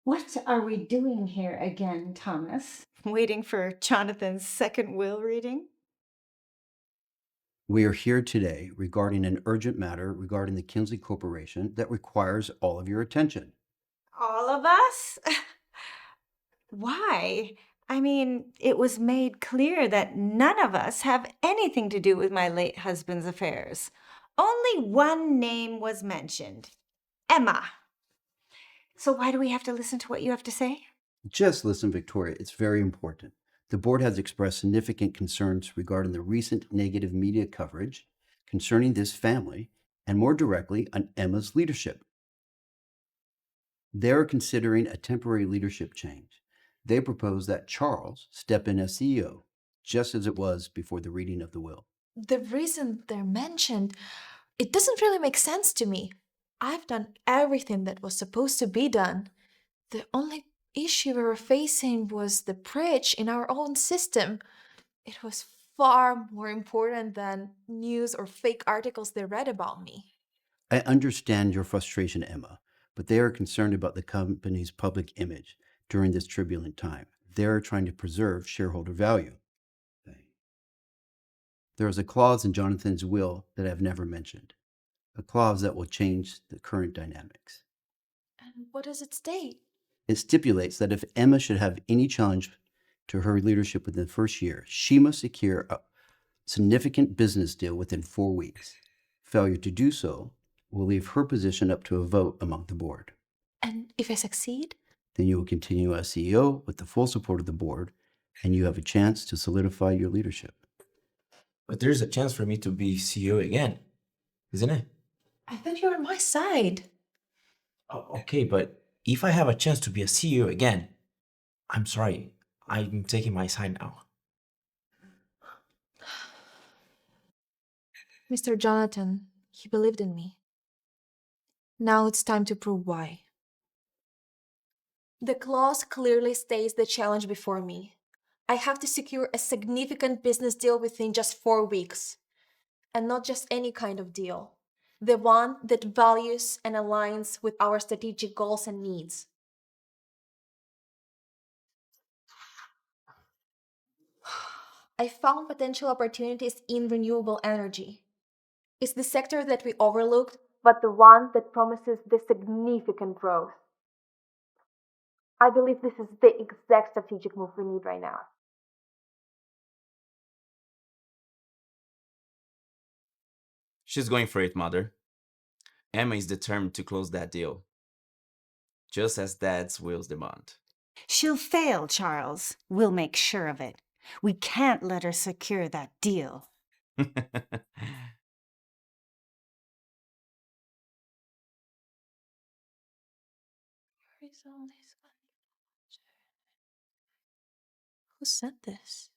What are we doing here again, Thomas? Waiting for Jonathan's second will reading? We are here today regarding an urgent matter regarding the Kingsley Corporation that requires all of your attention. All of us? Why? I mean, it was made clear that none of us have anything to do with my late husband's affairs. Only one name was mentioned, Emma. So why do we have to listen to what you have to say? Just listen, Victoria, it's very important. The board has expressed significant concerns regarding the recent negative media coverage concerning this family and more directly on Emma's leadership. They're considering a temporary leadership change. They propose that Charles step in as CEO, just as it was before the reading of the will. The reason they're mentioned, it doesn't really make sense to me. I've done everything that was supposed to be done. The only issue we were facing was the breach in our own system. It was far more important than news or fake articles they read about me. I understand your frustration, Emma, but they are concerned about the company's public image during this turbulent time. They're trying to preserve shareholder value. There is a clause in Jonathan's will that I've never mentioned, a clause that will change the current dynamics. And what does it state? It stipulates that if Emma should have any challenge to her leadership within the first year, she must secure a significant business deal within 4 weeks. Failure to do so will leave her position up to a vote among the board. And if I succeed? Then you will continue as CEO with the full support of the board, and you have a chance to solidify your leadership. But there's a chance for me to be CEO again, isn't it? I thought you were on my side. Oh, okay, but if I have a chance to be a CEO again, I'm sorry, I'm taking my side now. Mr. Jonathan, he believed in me. Now it's time to prove why. The clause clearly states the challenge before me. I have to secure a significant business deal within just 4 weeks. And not just any kind of deal. The one that values and aligns with our strategic goals and needs. I found potential opportunities in renewable energy. It's the sector that we overlooked, but the one that promises the significant growth. I believe this is the exact strategic move we need right now. She's going for it, Mother. Emma is determined to close that deal, just as Dad's wills demand. She'll fail, Charles. We'll make sure of it. We can't let her secure that deal. Who said this?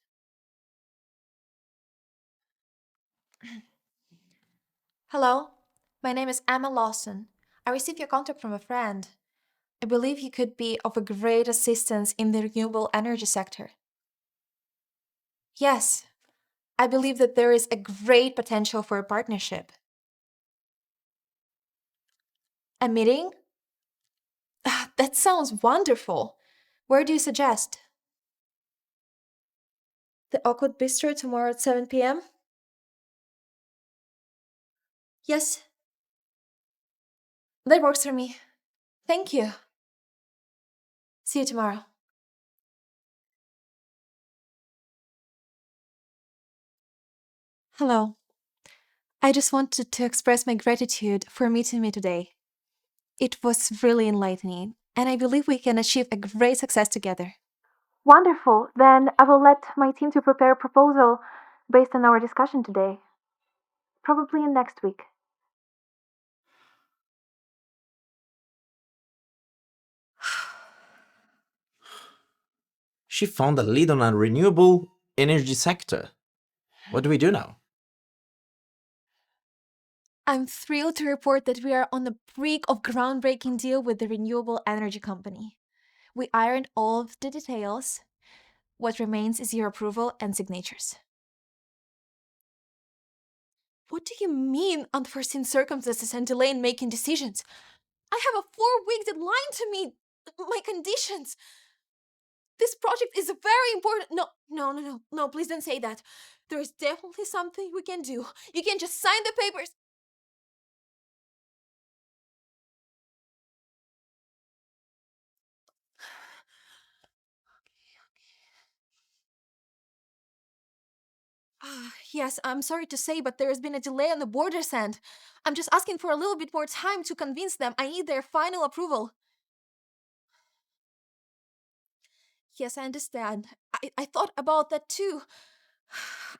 Hello, my name is Emma Lawson. I received your contact from a friend. I believe you could be of a great assistance in the renewable energy sector. Yes, I believe that there is a great potential for a partnership. A meeting? That sounds wonderful. Where do you suggest? The Oakwood Bistro tomorrow at 7 p.m.? Yes. That works for me. Thank you. See you tomorrow. Hello. I just wanted to express my gratitude for meeting me today. It was really enlightening, and I believe we can achieve a great success together. Wonderful. Then I will let my team to prepare a proposal based on our discussion today. Probably in next week. She found a lead on a renewable energy sector. What do we do now? I'm thrilled to report that we are on the brink of groundbreaking deal with the renewable energy company. We ironed all of the details. What remains is your approval and signatures. What do you mean, unforeseen circumstances and delay in making decisions? I have a 4-week deadline to meet my conditions. This project is very important. No, please don't say that. There is definitely something we can do. You can just sign the papers. Yes, I'm sorry to say, but there has been a delay on the border's end. I'm just asking for a little bit more time to convince them. I need their final approval. Yes, I understand. I thought about that too.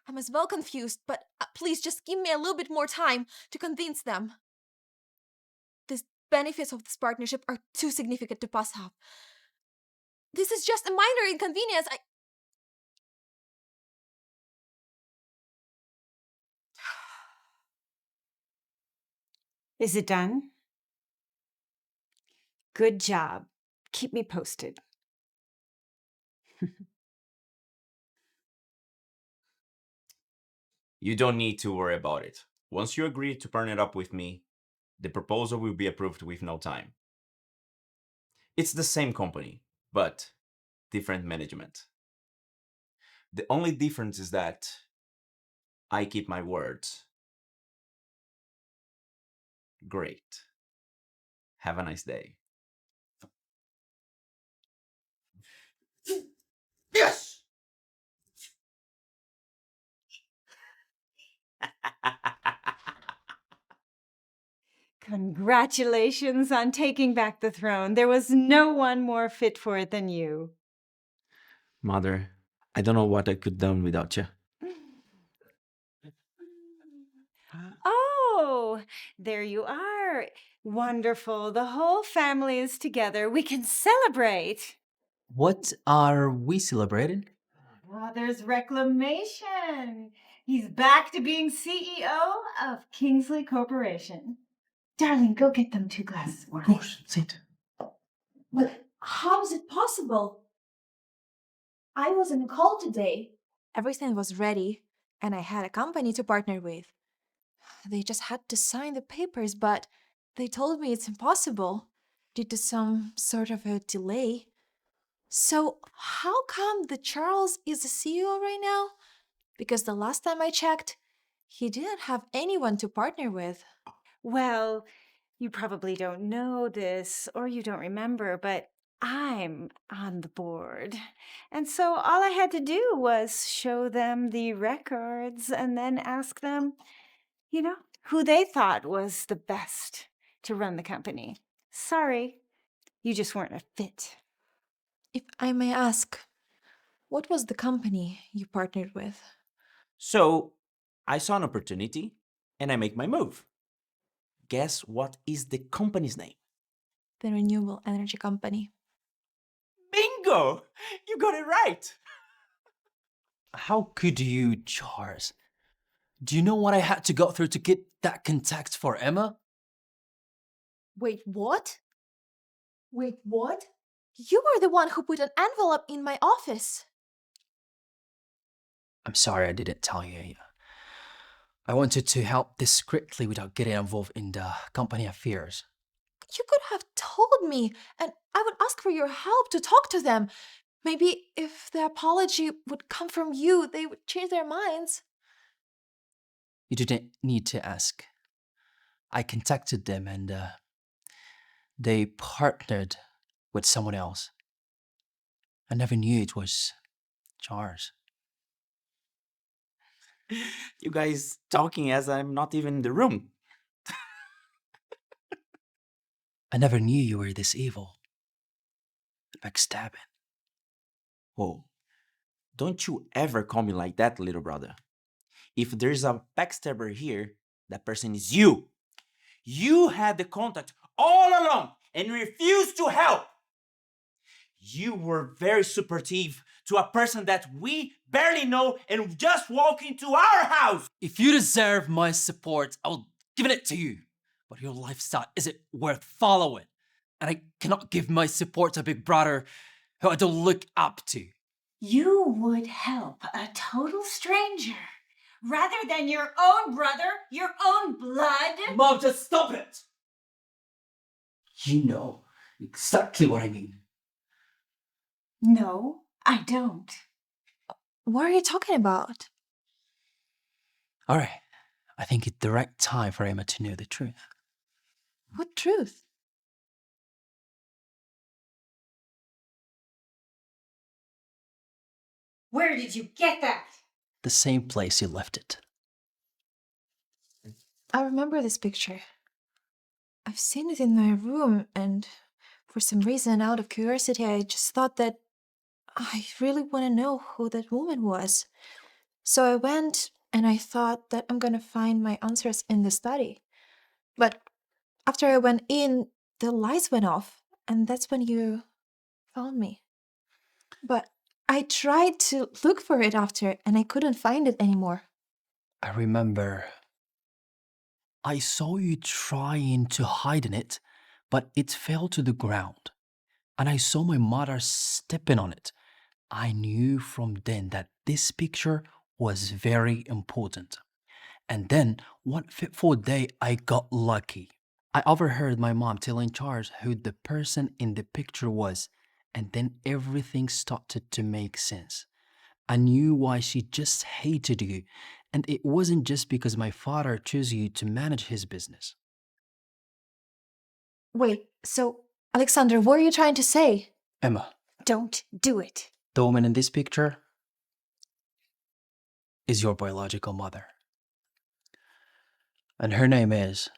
I'm as well confused, but please just give me a little bit more time to convince them. The benefits of this partnership are too significant to pass up. This is just a minor inconvenience. Is it done? Good job. Keep me posted. You don't need to worry about it. Once you agree to partner up with me, the proposal will be approved with no time. It's the same company, but different management. The only difference is that I keep my words. Great. Have a nice day. Yes! Congratulations on taking back the throne. There was no one more fit for it than you. Mother, I don't know what I could done without you. Oh, there you are. Wonderful. The whole family is together. We can celebrate. What are we celebrating? There's reclamation. He's back to being CEO of Kingsley Corporation. Darling, go get them 2 glasses of wine. Sit. But how is it possible? I wasn't called today. Everything was ready, and I had a company to partner with. They just had to sign the papers, but they told me it's impossible due to some sort of a delay. So, how come the Charles is the CEO right now? Because the last time I checked, he didn't have anyone to partner with. Well, you probably don't know this or you don't remember, but I'm on the board. And so all I had to do was show them the records and then ask them, who they thought was the best to run the company. Sorry, you just weren't a fit. If I may ask, what was the company you partnered with? So I saw an opportunity and I make my move. Guess what is the company's name? The renewable energy company. Bingo! You got it right. How could you, Charles? Do you know what I had to go through to get that contact for Emma? Wait, what? Wait, what? You were the one who put an envelope in my office. I'm sorry I didn't tell you. I wanted to help discreetly without getting involved in the company affairs. You could have told me, and I would ask for your help to talk to them. Maybe if the apology would come from you, they would change their minds. You didn't need to ask. I contacted them and they partnered with someone else. I never knew it was Charles. You guys talking as I'm not even in the room. I never knew you were this evil. Backstabbing. Whoa. Don't you ever call me like that, little brother. If there's a backstabber here, that person is you. You had the contact all along and refused to help. You were very supportive to a person that we barely know and just walk into our house. If you deserve my support, I'll give it to you. But your lifestyle isn't worth following. And I cannot give my support to a big brother who I don't look up to. You would help a total stranger rather than your own brother, your own blood. Mom, just stop it! You know exactly what I mean. No, I don't. What are you talking about? All right, I think it's the right time for Emma to know the truth. What truth? Where did you get that? The same place you left it. I remember this picture. I've seen it in my room, and for some reason, out of curiosity, I just thought that I really want to know who that woman was. So I went and I thought that I'm gonna find my answers in the study. But after I went in, the lights went off, and that's when you found me. But I tried to look for it after, and I couldn't find it anymore. I remember I saw you trying to hide in it, but it fell to the ground. And I saw my mother stepping on it. I knew from then that this picture was very important. And then, one fateful day, I got lucky. I overheard my mom telling Charles who the person in the picture was, and then everything started to make sense. I knew why she just hated you, and it wasn't just because my father chose you to manage his business. Wait, so, Alexander, what are you trying to say? Emma, Don't do it. the woman in this picture is your biological mother. And her name is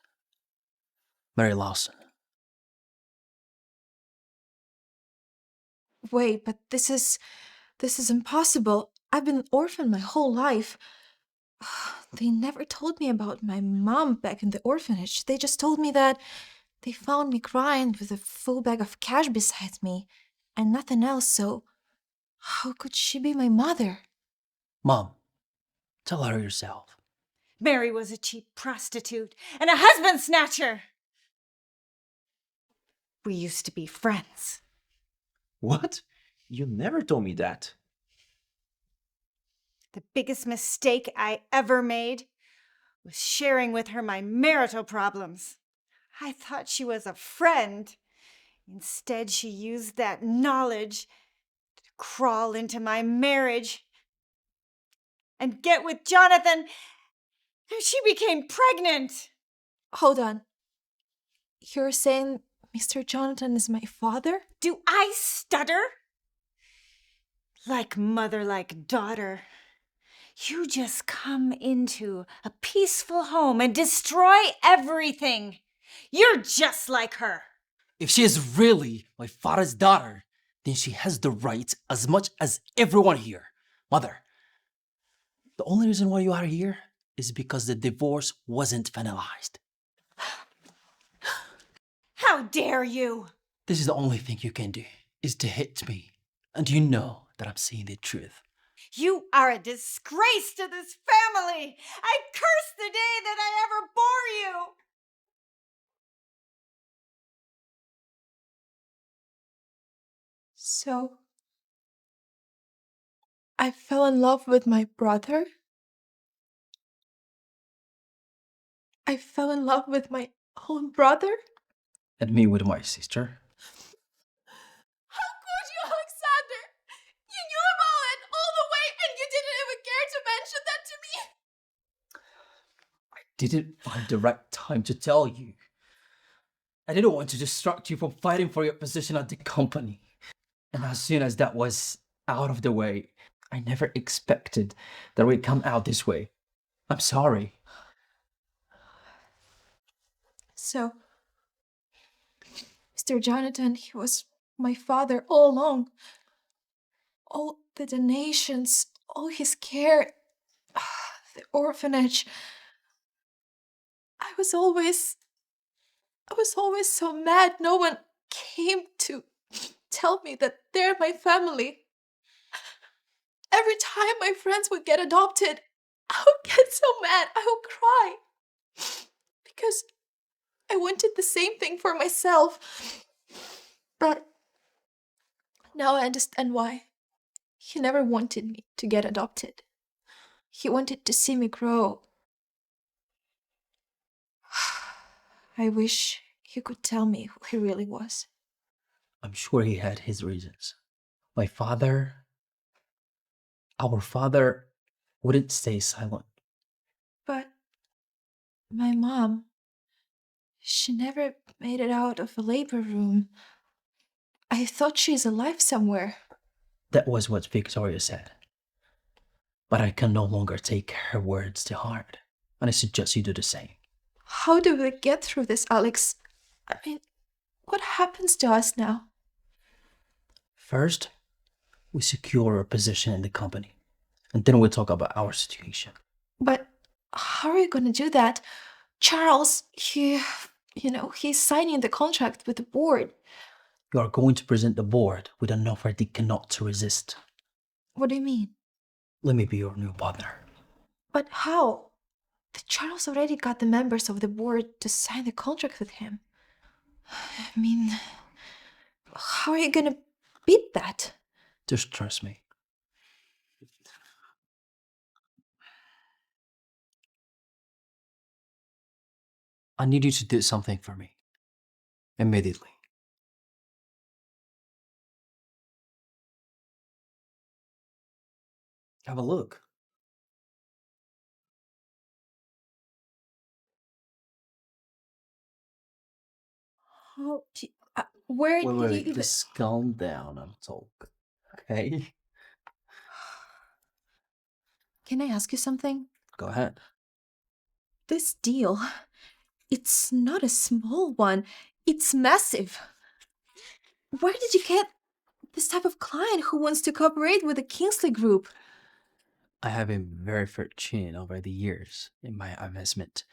Emma Lawson. Wait, but this is impossible. I've been an orphan my whole life. They never told me about my mom back in the orphanage. They just told me that they found me crying with a full bag of cash beside me and nothing else, so how could she be my mother? Mom, Tell her yourself. Mary was a cheap prostitute and a husband snatcher. We used to be friends. What? You never told me that. The biggest mistake I ever made was sharing with her my marital problems. I thought she was a friend. Instead, she used that knowledge to crawl into my marriage and get with Jonathan. And she became pregnant. Hold on. You're saying Mr. Jonathan is my father? Do I stutter? Like mother, like daughter. You just come into a peaceful home and destroy everything. You're just like her. If she is really my father's daughter, then she has the right as much as everyone here. Mother, the only reason why you are here is because the divorce wasn't finalized. How dare you? This is the only thing you can do, is to hit me. And you know that I'm saying the truth. You are a disgrace to this family. I curse the day that I ever bore you. So, I fell in love with my brother? I fell in love with my own brother? And me with my sister. How could you, Alexander? You knew about it all the way and you didn't even care to mention that to me? I didn't find the right time to tell you. I didn't want to distract you from fighting for your position at the company. And as soon as that was out of the way, I never expected that it would come out this way. I'm sorry. So, Mr. Jonathan, he was my father all along. All the donations, all his care, the orphanage. I was always so mad no one came to tell me that they're my family. Every time my friends would get adopted, I would get so mad, I would cry. Because I wanted the same thing for myself. But now I understand why. He never wanted me to get adopted. He wanted to see me grow. I wish he could tell me who he really was. I'm sure he had his reasons. Our father, wouldn't stay silent. But my mom, she never made it out of the labor room. I thought she's alive somewhere. That was what Victoria said. But I can no longer take her words to heart, and I suggest you do the same. How do we get through this, Alex? I mean, what happens to us now? First, we secure our position in the company, and then we'll talk about our situation. But how are you going to do that? Charles, he's signing the contract with the board. You are going to present the board with an offer they cannot resist. What do you mean? Let me be your new partner. But how? The Charles already got the members of the board to sign the contract with him. I mean, how are you going to beat that? Just trust me. I need you to do something for me. Immediately. Have a look. Where did you Wait, even... just calm down and talk. Okay? Can I ask you something? Go ahead. This deal, it's not a small one. It's massive. Where did you get this type of client who wants to cooperate with the Kingsley group? I have been very fortunate over the years in my investment.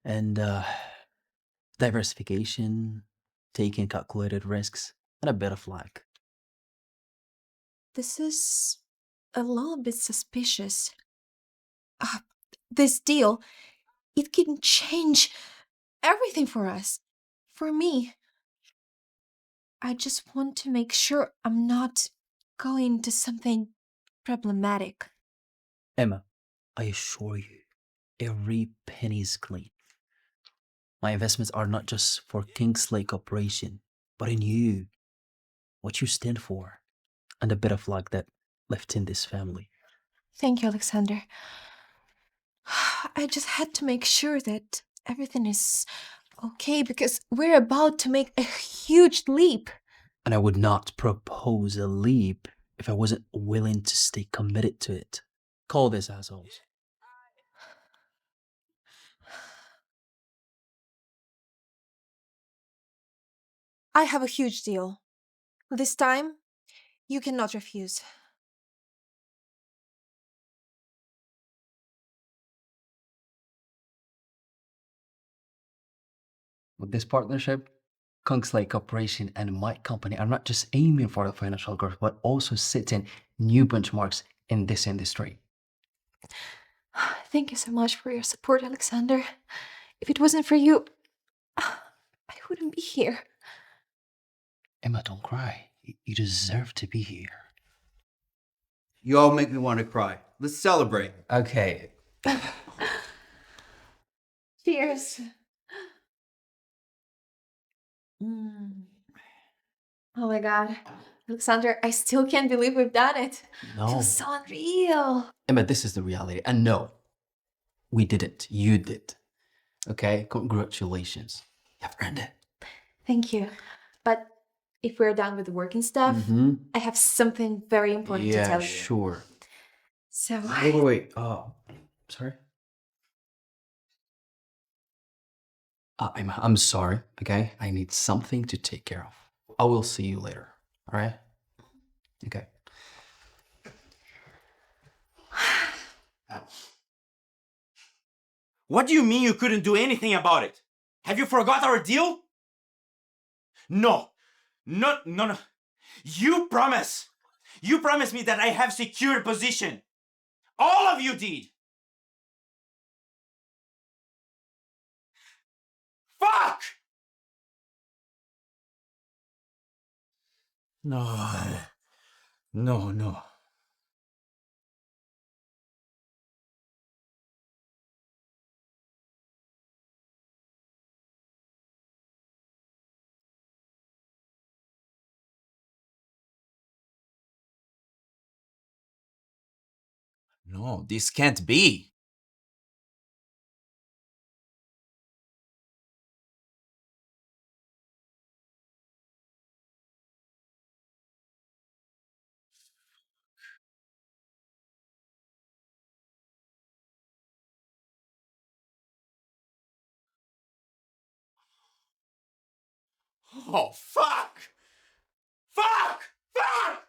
And diversification, taking calculated risks, and a bit of luck. This is a little bit suspicious. uh, this deal, it can change everything for us. For me. I just want to make sure I'm not going into something problematic. Emma, I assure you, every penny is clean. My investments are not just for Kingsley Corporation, but in you, what you stand for, and a bit of luck that left in this family. Thank you, Alexander. I just had to make sure that everything is okay because we're about to make a huge leap. And I would not propose a leap if I wasn't willing to stay committed to it. Call this assholes. I have a huge deal. This time, you cannot refuse. With this partnership, Kingsley Corporation and my company are not just aiming for the financial growth, but also setting new benchmarks in this industry. Thank you so much for your support, Alexander. If it wasn't for you, I wouldn't be here. Emma, don't cry. You deserve to be here. You all make me want to cry. Let's celebrate. Okay. Cheers. Mm. Oh my god. Alexander, I still can't believe we've done it. No. Feels so unreal. Emma, this is the reality. And no, we didn't. You did. Okay? Congratulations. You've earned it. Thank you. But if we're done with the working stuff, I have something very important to tell you. Yeah, sure. So, Wait. Oh, sorry. Emma, I'm sorry, okay? I need something to take care of. I will see you later, all right? Okay. What do you mean you couldn't do anything about it? Have you forgot our deal? No. You promise. You promised me that I have secured position. All of you did. Fuck! No. No, this can't be. Oh, fuck! Fuck! Fuck!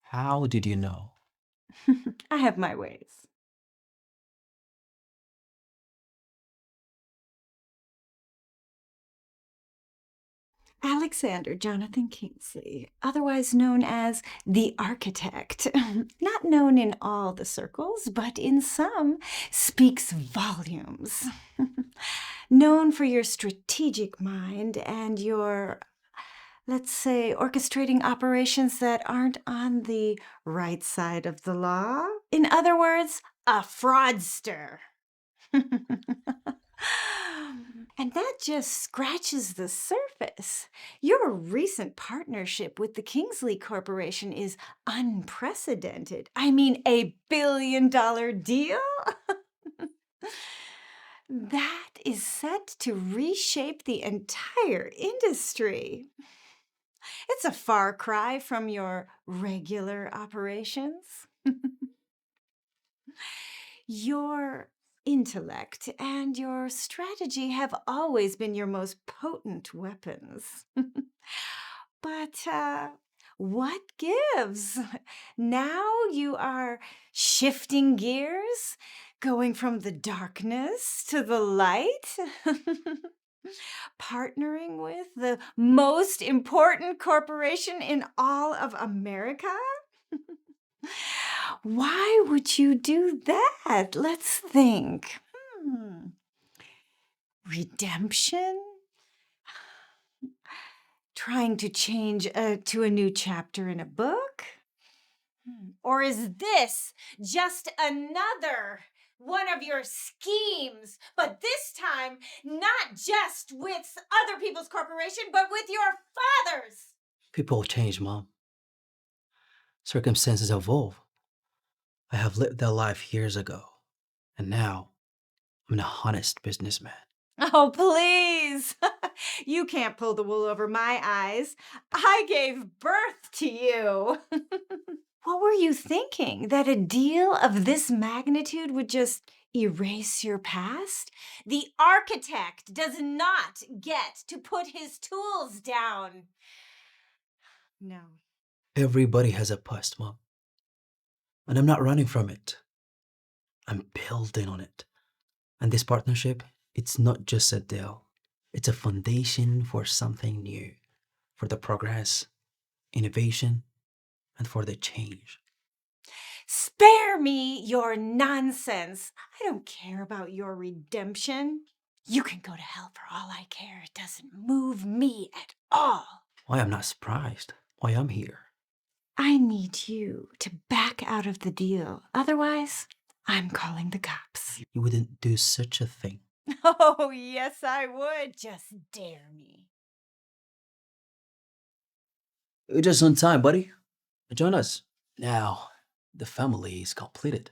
How did you know? I have my ways. Alexander Jonathan Kingsley, otherwise known as the architect, not known in all the circles, but in some, speaks volumes. Known for your strategic mind and your, let's say, orchestrating operations that aren't on the right side of the law. In other words, a fraudster. And that just scratches the surface. Your recent partnership with the Kingsley Corporation is unprecedented. I mean, $1 billion deal? That is set to reshape the entire industry. It's a far cry from your regular operations. Your intellect and your strategy have always been your most potent weapons. But what gives? Now you are shifting gears, going from the darkness to the light. Partnering with the most important corporation in all of America? Why would you do that? Let's think. Redemption? Trying to change to a new chapter in a book? Or is this just another one of your schemes, but this time not just with other people's corporation, but with your father's? People change, Mom. Circumstances evolve. I have lived that life years ago, and now I'm an honest businessman. Oh, please. You can't pull the wool over my eyes. I gave birth to you. What were you thinking? That a deal of this magnitude would just erase your past? The architect does not get to put his tools down. No. Everybody has a past, Mom. And I'm not running from it. I'm building on it. And this partnership, it's not just a deal. It's a foundation for something new, for the progress, innovation, and for the change. Spare me your nonsense. I don't care about your redemption. You can go to hell for all I care. It doesn't move me at all. Why I'm not surprised. Why I'm here. I need you to back out of the deal. Otherwise, I'm calling the cops. You wouldn't do such a thing. Oh, yes, I would. Just dare me. You're just on time, buddy. Join us. Now, the family is completed.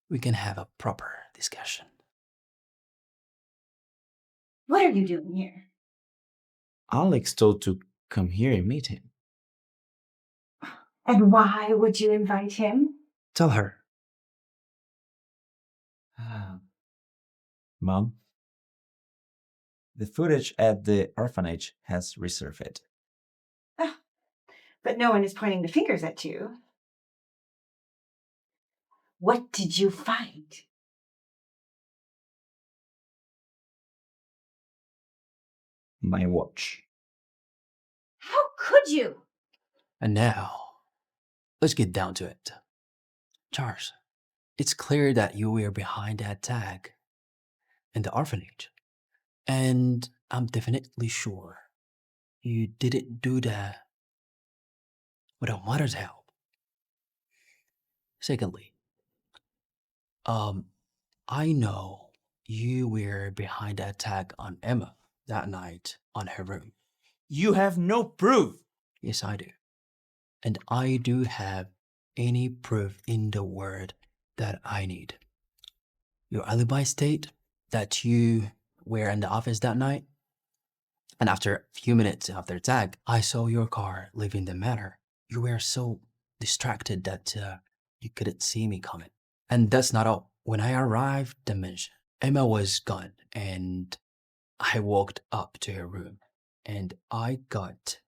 We can have a proper discussion. What are you doing here? Alex told to come here and meet him. And why would you invite him? Tell her. Mom, the footage at the orphanage has resurfaced. But no one is pointing the fingers at you. What did you find? My watch. How could you? And now, let's get down to it. Charles, it's clear that you were behind that tag in the orphanage. And I'm definitely sure you didn't do that without mother's help. Secondly, I know you were behind that tag on Emma that night on her room. You have no proof. Yes, I do. And I do have any proof in the world that I need. Your alibi state that you were in the office that night, and after a few minutes after tag, I saw your car leaving the manor. You were so distracted that you couldn't see me coming. And that's not all. When I arrived at the mansion, Emma was gone, and I walked up to her room, and I got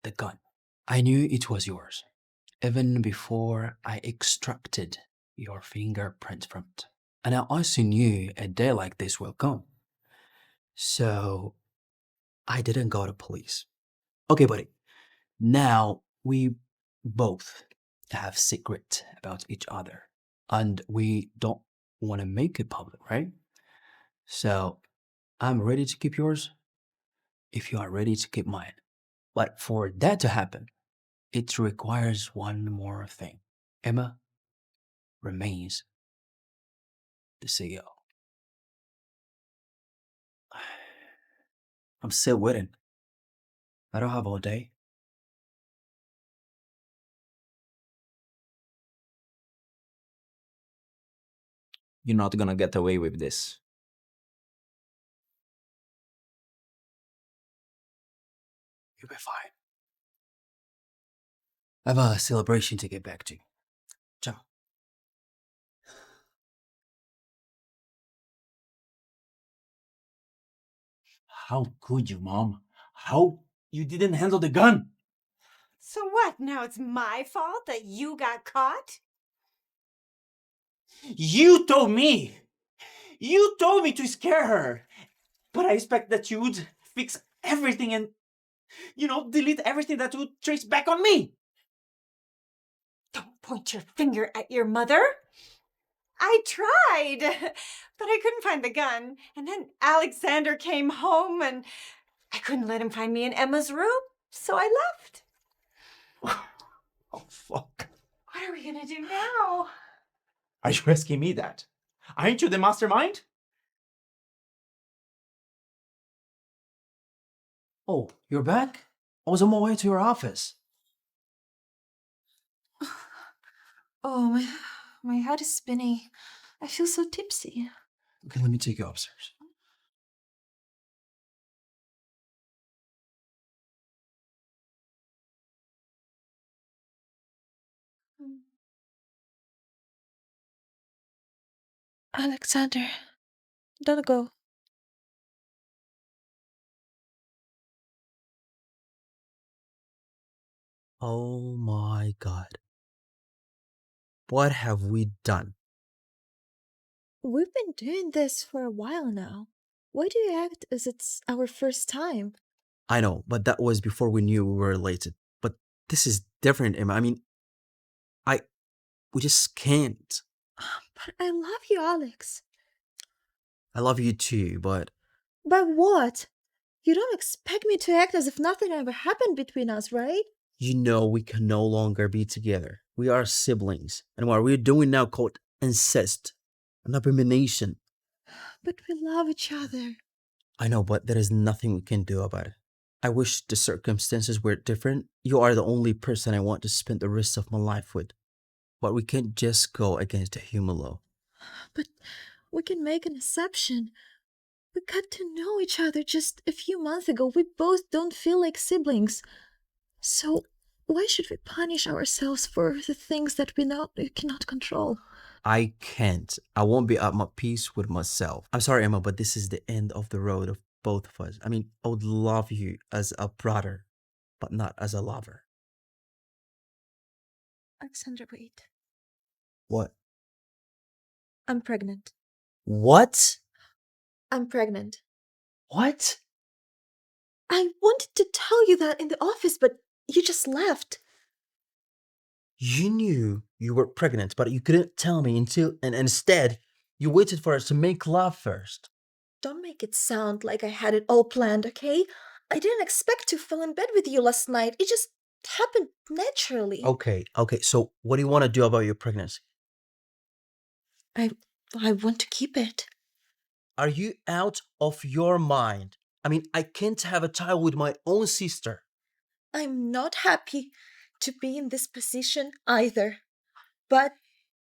the gun. I knew it was yours, even before I extracted your fingerprint from it. And I also knew a day like this will come. So I didn't go to police. Okay, buddy. Now we both have secret about each other, and we don't want to make it public, right? So I'm ready to keep yours if you are ready to keep mine. But for that to happen, it requires one more thing. Emma remains the CEO. I'm still waiting. I don't have all day. You're not gonna get away with this. You'll be fine. I have a celebration to get back to. Ciao. How could you, Mom? How you didn't handle the gun? So what? Now it's my fault that you got caught? You told me! You told me to scare her! But I expect that you would fix everything and, delete everything that would trace back on me. Don't point your finger at your mother. I tried, but I couldn't find the gun. And then Alexander came home and I couldn't let him find me in Emma's room, so I left. Oh, fuck. What are we gonna do now? Are you asking me that? Aren't you the mastermind? Oh, you're back? I was on my way to your office. Oh, my head is spinning. I feel so tipsy. Okay, let me take you upstairs. Alexander, don't go. Oh my god. What have we done? We've been doing this for a while now. Why do you act as it's our first time? I know, but that was before we knew we were related. But this is different, Emma. I mean, we just can't. But I love you, Alex. I love you too, but But what? You don't expect me to act as if nothing ever happened between us, right? you know we can no longer be together. We are siblings. And what we're doing now called incest, an abomination. But we love each other. I know, but there is nothing we can do about it. I wish the circumstances were different. You are the only person I want to spend the rest of my life with. But we can't just go against the human law. But we can make an exception. We got to know each other just a few months ago. We both don't feel like siblings. So why should we punish ourselves for the things that we cannot control? I can't. I won't be at my peace with myself. I'm sorry, Emma, but this is the end of the road of both of us. I mean, I would love you as a brother, but not as a lover. Alexander, wait. What? I'm pregnant. What? I'm pregnant. What? I wanted to tell you that in the office, but you just left. You knew you were pregnant, but you couldn't tell me and instead, you waited for us to make love first. Don't make it sound like I had it all planned, okay? I didn't expect to fall in bed with you last night. It just happened naturally. Okay, so what do you want to do about your pregnancy? I want to keep it. Are you out of your mind? I mean, I can't have a child with my own sister. I'm not happy to be in this position either. But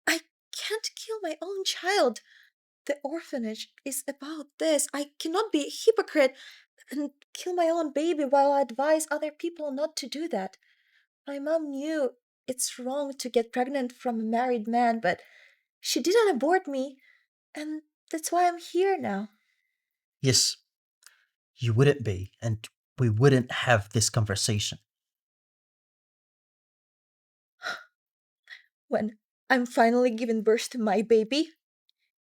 I can't kill my own child. The orphanage is about this. I cannot be a hypocrite and kill my own baby while I advise other people not to do that. My mom knew it's wrong to get pregnant from a married man, but she didn't abort me, and that's why I'm here now. Yes, you wouldn't be, and we wouldn't have this conversation. When I'm finally giving birth to my baby,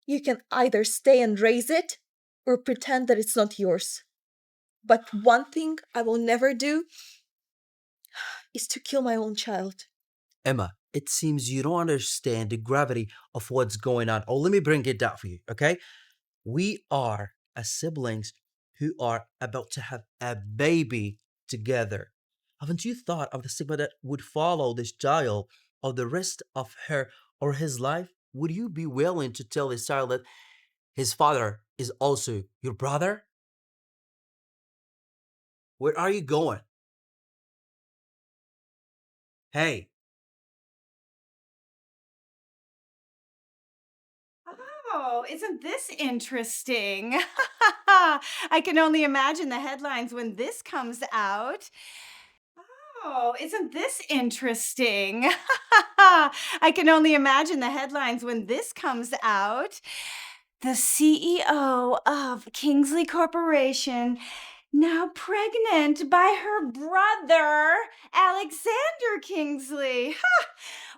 you can either stay and raise it or pretend that it's not yours. But one thing I will never do is to kill my own child. Emma, it seems you don't understand the gravity of what's going on. Oh, let me bring it down for you, okay? We are as siblings who are about to have a baby together. Haven't you thought of the stigma that would follow this child or the rest of her or his life? Would you be willing to tell this child that his father is also your brother? Where are you going? Hey, Oh, isn't this interesting? I can only imagine the headlines when this comes out. Oh, isn't this interesting? I can only imagine the headlines when this comes out. The CEO of Kingsley Corporation, now pregnant by her brother, Alexander Kingsley.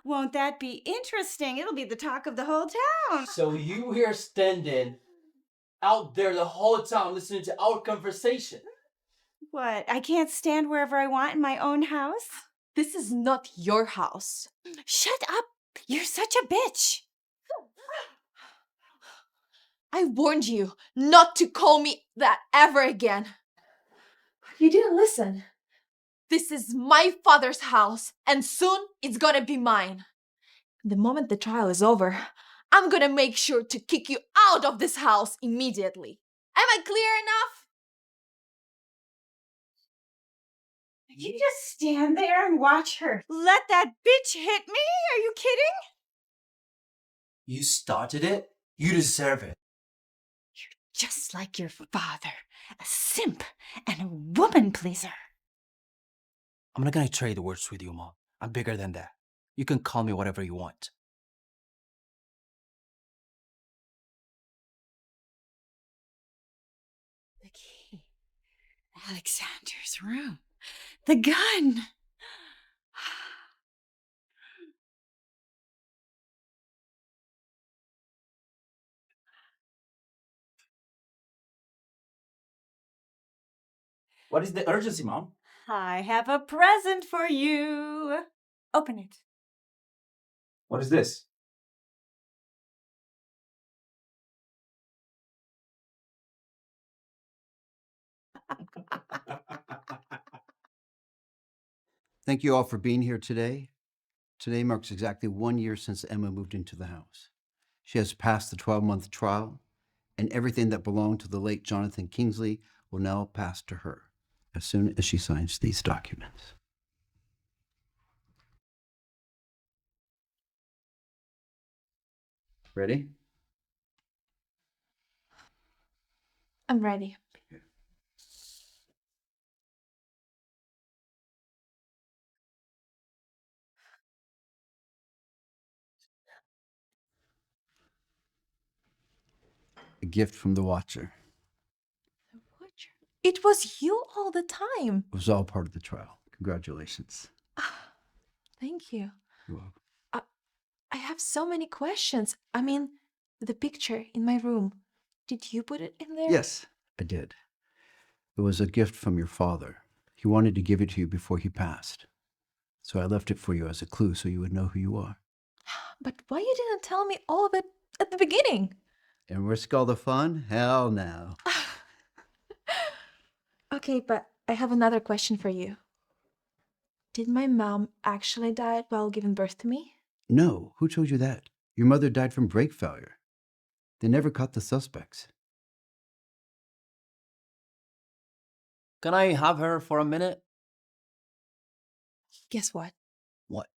Won't that be interesting? It'll be the talk of the whole town. So you here standing out there the whole time listening to our conversation. What, I can't stand wherever I want in my own house? This is not your house. Shut up! You're such a bitch! I warned you not to call me that ever again. You didn't listen. This is my father's house, and soon it's gonna be mine. The moment the trial is over, I'm gonna make sure to kick you out of this house immediately. Am I clear enough? You just stand there and watch her. Let that bitch hit me? Are you kidding? You started it. You deserve it. Just like your father, a simp and a woman pleaser. I'm not gonna trade words with you, Mom. I'm bigger than that. You can call me whatever you want. The key. Alexander's room. The gun. What is the urgency, Mom? I have a present for you. Open it. What is this? Thank you all for being here today. Today marks exactly 1 year since Emma moved into the house. She has passed the 12-month trial, and everything that belonged to the late Jonathan Kingsley will now pass to her as soon as she signs these documents. Ready? I'm ready. A gift from the Watcher. It was you all the time. It was all part of the trial. Congratulations. Thank you. You're welcome. I have so many questions. I mean, the picture in my room. Did you put it in there? Yes, I did. It was a gift from your father. He wanted to give it to you before he passed. So I left it for you as a clue so you would know who you are. But why you didn't tell me all of it at the beginning? And risk all the fun? Hell no. Okay, but I have another question for you. Did my mom actually die while giving birth to me? No, who told you that? Your mother died from brake failure. They never caught the suspects. Can I have her for a minute? Guess what? What?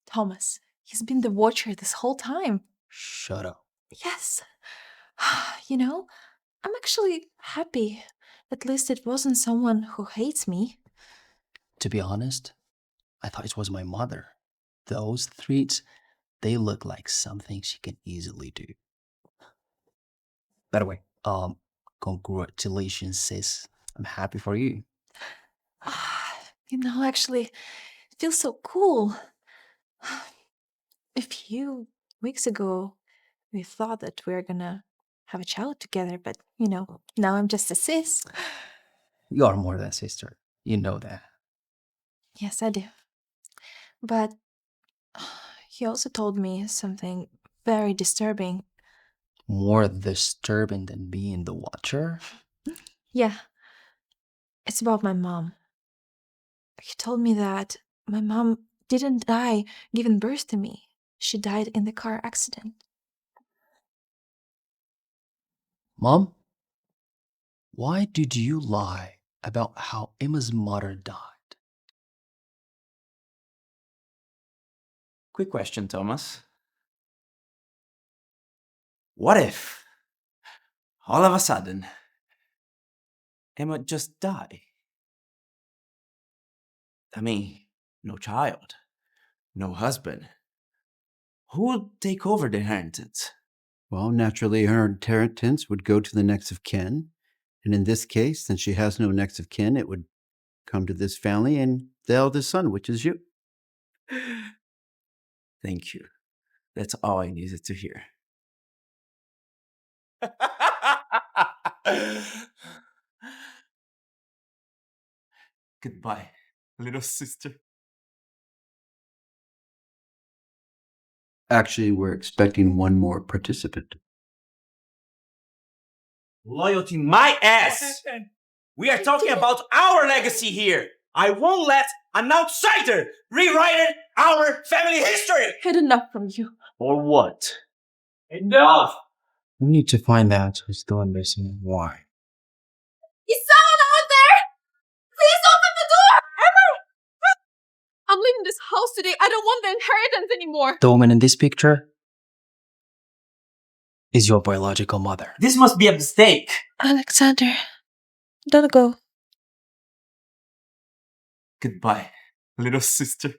Thomas. He's been the watcher this whole time. Shut up. Yes. You know, I'm actually happy. At least it wasn't someone who hates me. To be honest, I thought it was my mother. Those threats, they look like something she can easily do. By the way, congratulations, sis. I'm happy for you. Actually, it feels so cool. A few weeks ago, we thought that we were gonna have a child together, but now I'm just a sis. You are more than a sister. You know that. Yes, I do. But he also told me something very disturbing. More disturbing than being the watcher? Yeah, it's about my mom. He told me that my mom didn't die giving birth to me. She died in the car accident. Mom, why did you lie about how Emma's mother died? Quick question, Thomas. What if, all of a sudden, Emma just died? I mean, no child, no husband. Who would take over the inheritance? Well, naturally, her inheritance would go to the next of kin. And in this case, since she has no next of kin, it would come to this family and the eldest son, which is you. Thank you. That's all I needed to hear. Goodbye, little sister. Actually, we're expecting one more participant. Loyalty, my ass! We are talking about our legacy here. I won't let an outsider rewrite our family history. Had enough from you. Or what? Enough! We need to find out who's doing this and why. Is someone out there? Please open the door! Emma! I'm leaving this house today. I don't want the inheritance anymore. The woman in this picture is your biological mother. This must be a mistake. Alexander, don't go. Goodbye, little sister.